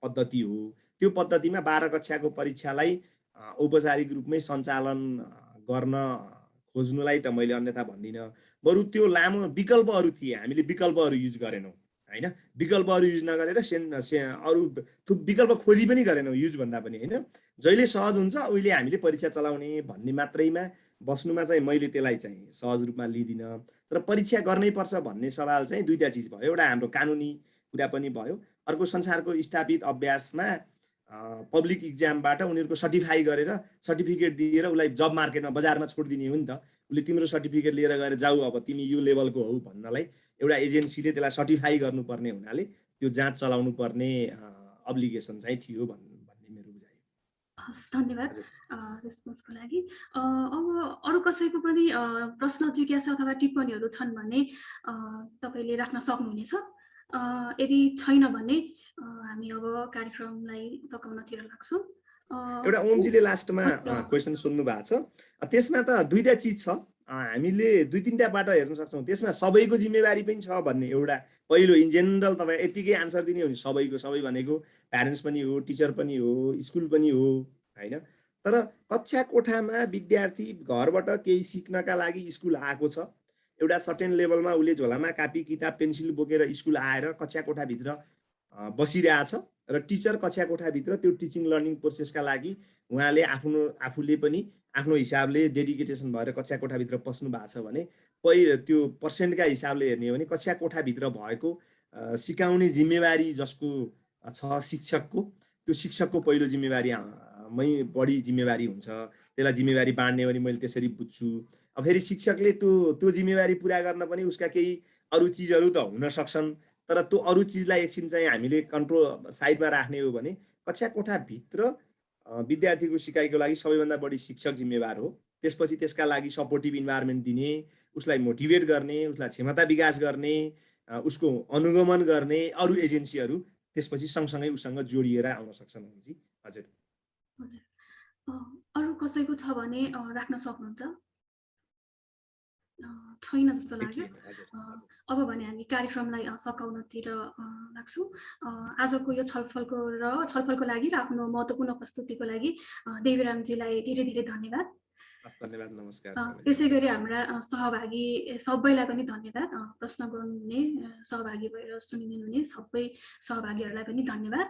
पद्धति हो। त्यो पद्धतिमा 12 कक्षाको परीक्षालाई औपचारिक रूपमै सञ्चालन गर्न खोज्नुलाई त मैले अन्यथा भन्दिनँ। बरु त्यो लामो विकल्पहरू थिए हामीले विकल्पहरू युज गरेनौँ हैन। विकल्पहरू युज नगरेर अरू थुप विकल्प खोजी पनि गरेनौँ युज भन्दा पनि हैन। जहिले सहज हुन्छ उहिले हामीले परीक्षा चलाउने भन्ने मात्रैमा बस्नुमा चाहिँ मैले त्यसलाई चाहिँ सहज रूपमा लिदिनँ। तर परीक्षा गर्नै पर्छ भन्ने सवाल चाहिँ दुईटा चिज भयो। एउटा हाम्रो कानुनी कुरा पनि भयो। अर्को संसारको स्थापित अभ्यासमा पब्लिक इक्जामबाट उनीहरूको सर्टिफाई गरेर सर्टिफिकेट दिएर उसलाई जब मार्केटमा बजारमा छोडिदिने हो नि त। उसले तिम्रो सर्टिफिकेट लिएर गएर जाऊ अब तिमी यो लेभलको हौ भन्नलाई एउटा एजेन्सीले त्यसलाई सर्टिफाई गर्नुपर्ने हुनाले त्यो जाँच चलाउनु पर्ने अब्लिगेसन चाहिँ थियो भन्ने मेरो बुझाइ हो। धन्यवाद रेस्पोन्सको लागि। अब अरू कसैको पनि प्रश्न जिज्ञासा अथवा टिप्पणीहरू छन् भने तपाईले राख्न सक्नुहुनेछ। यदि छैन भने हामी अब कार्यक्रमलाई सकाउनतिर लाग्छौँ। एउटा ओमजीले लास्टमा क्वेसन सोध्नु भएको छ। त्यसमा त दुईटा चिज छ हामीले दुई तीनटा बाटो हेर्न सक्छौँ। त्यसमा सबैको जिम्मेवारी पनि छ भन्ने एउटा पहिलो इन जेनरल तपाईँ यतिकै आन्सर दिने हो भने सबैको सबै भनेको प्यारेन्ट्स पनि हो टिचर पनि हो स्कुल पनि हो हैन। तर कक्षा कोठामा विद्यार्थी घरबाट केही सिक्नका लागि स्कुल आएको छ। एउटा सर्टेन लेभलमा उसले झोलामा कापी किताब पेन्सिल बोकेर स्कुल आएर कक्षा कोठाभित्र बसिरहेछ र टिचर कक्षा कोठाभित्र त्यो टिचिङ लर्निङ प्रोसेसका लागि उहाँले आफूले पनि आफ्नो हिसाबले डेडिकेटेसन भएर कक्षा कोठाभित्र पस्नु भएको छ भने त्यो पर्सेन्टका हिसाबले हेर्ने हो भने कक्षा कोठाभित्र भएको सिकाउने जिम्मेवारी जसको छ शिक्षकको त्यो शिक्षकको पहिलो जिम्मेवारी मै बढी जिम्मेवारी हुन्छ। त्यसलाई जिम्मेवारी बाँड्ने हो भने मैले त्यसरी बुझ्छु। अब फेरि शिक्षकले त्यो जिम्मेवारी पुरा गर्न पनि उसका केही अरू चिजहरू त हुन सक्छन्। तर त्यो अरू चिजलाई एकछिन चाहिँ हामीले कन्ट्रोल साइडमा राख्ने हो भने कक्षा कोठाभित्र विद्यार्थीको सिकाइको लागि सबैभन्दा बढी शिक्षक जिम्मेवार हो। त्यसपछि त्यसका लागि सपोर्टिभ इन्भाइरोमेन्ट दिने उसलाई मोटिभेट गर्ने उसलाई क्षमता विकास गर्ने उसको अनुगमन गर्ने अरू एजेन्सीहरू त्यसपछि सँगसँगै उसँग जोडिएर आउन सक्छन्। हजुर अरू कसैको छ भने राख्न सक्नुहुन्छ। छैन जस्तो लाग्यो। देखिएन, हजुर। अब भने हामी कार्यक्रमलाई सकाउनतिर लाग्छौँ। आजको यो छलफलको लागि र आफ्नो महत्त्वपूर्ण प्रस्तुतिको लागि देवीरामजीलाई धेरै धेरै धन्यवाद। धन्यवाद, नमस्कार। त्यसै गरी हाम्रा सहभागी सबैलाई पनि धन्यवाद। प्रश्न गर्नुहुने, सहभागी भएर सुनिदिनुहुने सबै सहभागीहरूलाई पनि धन्यवाद।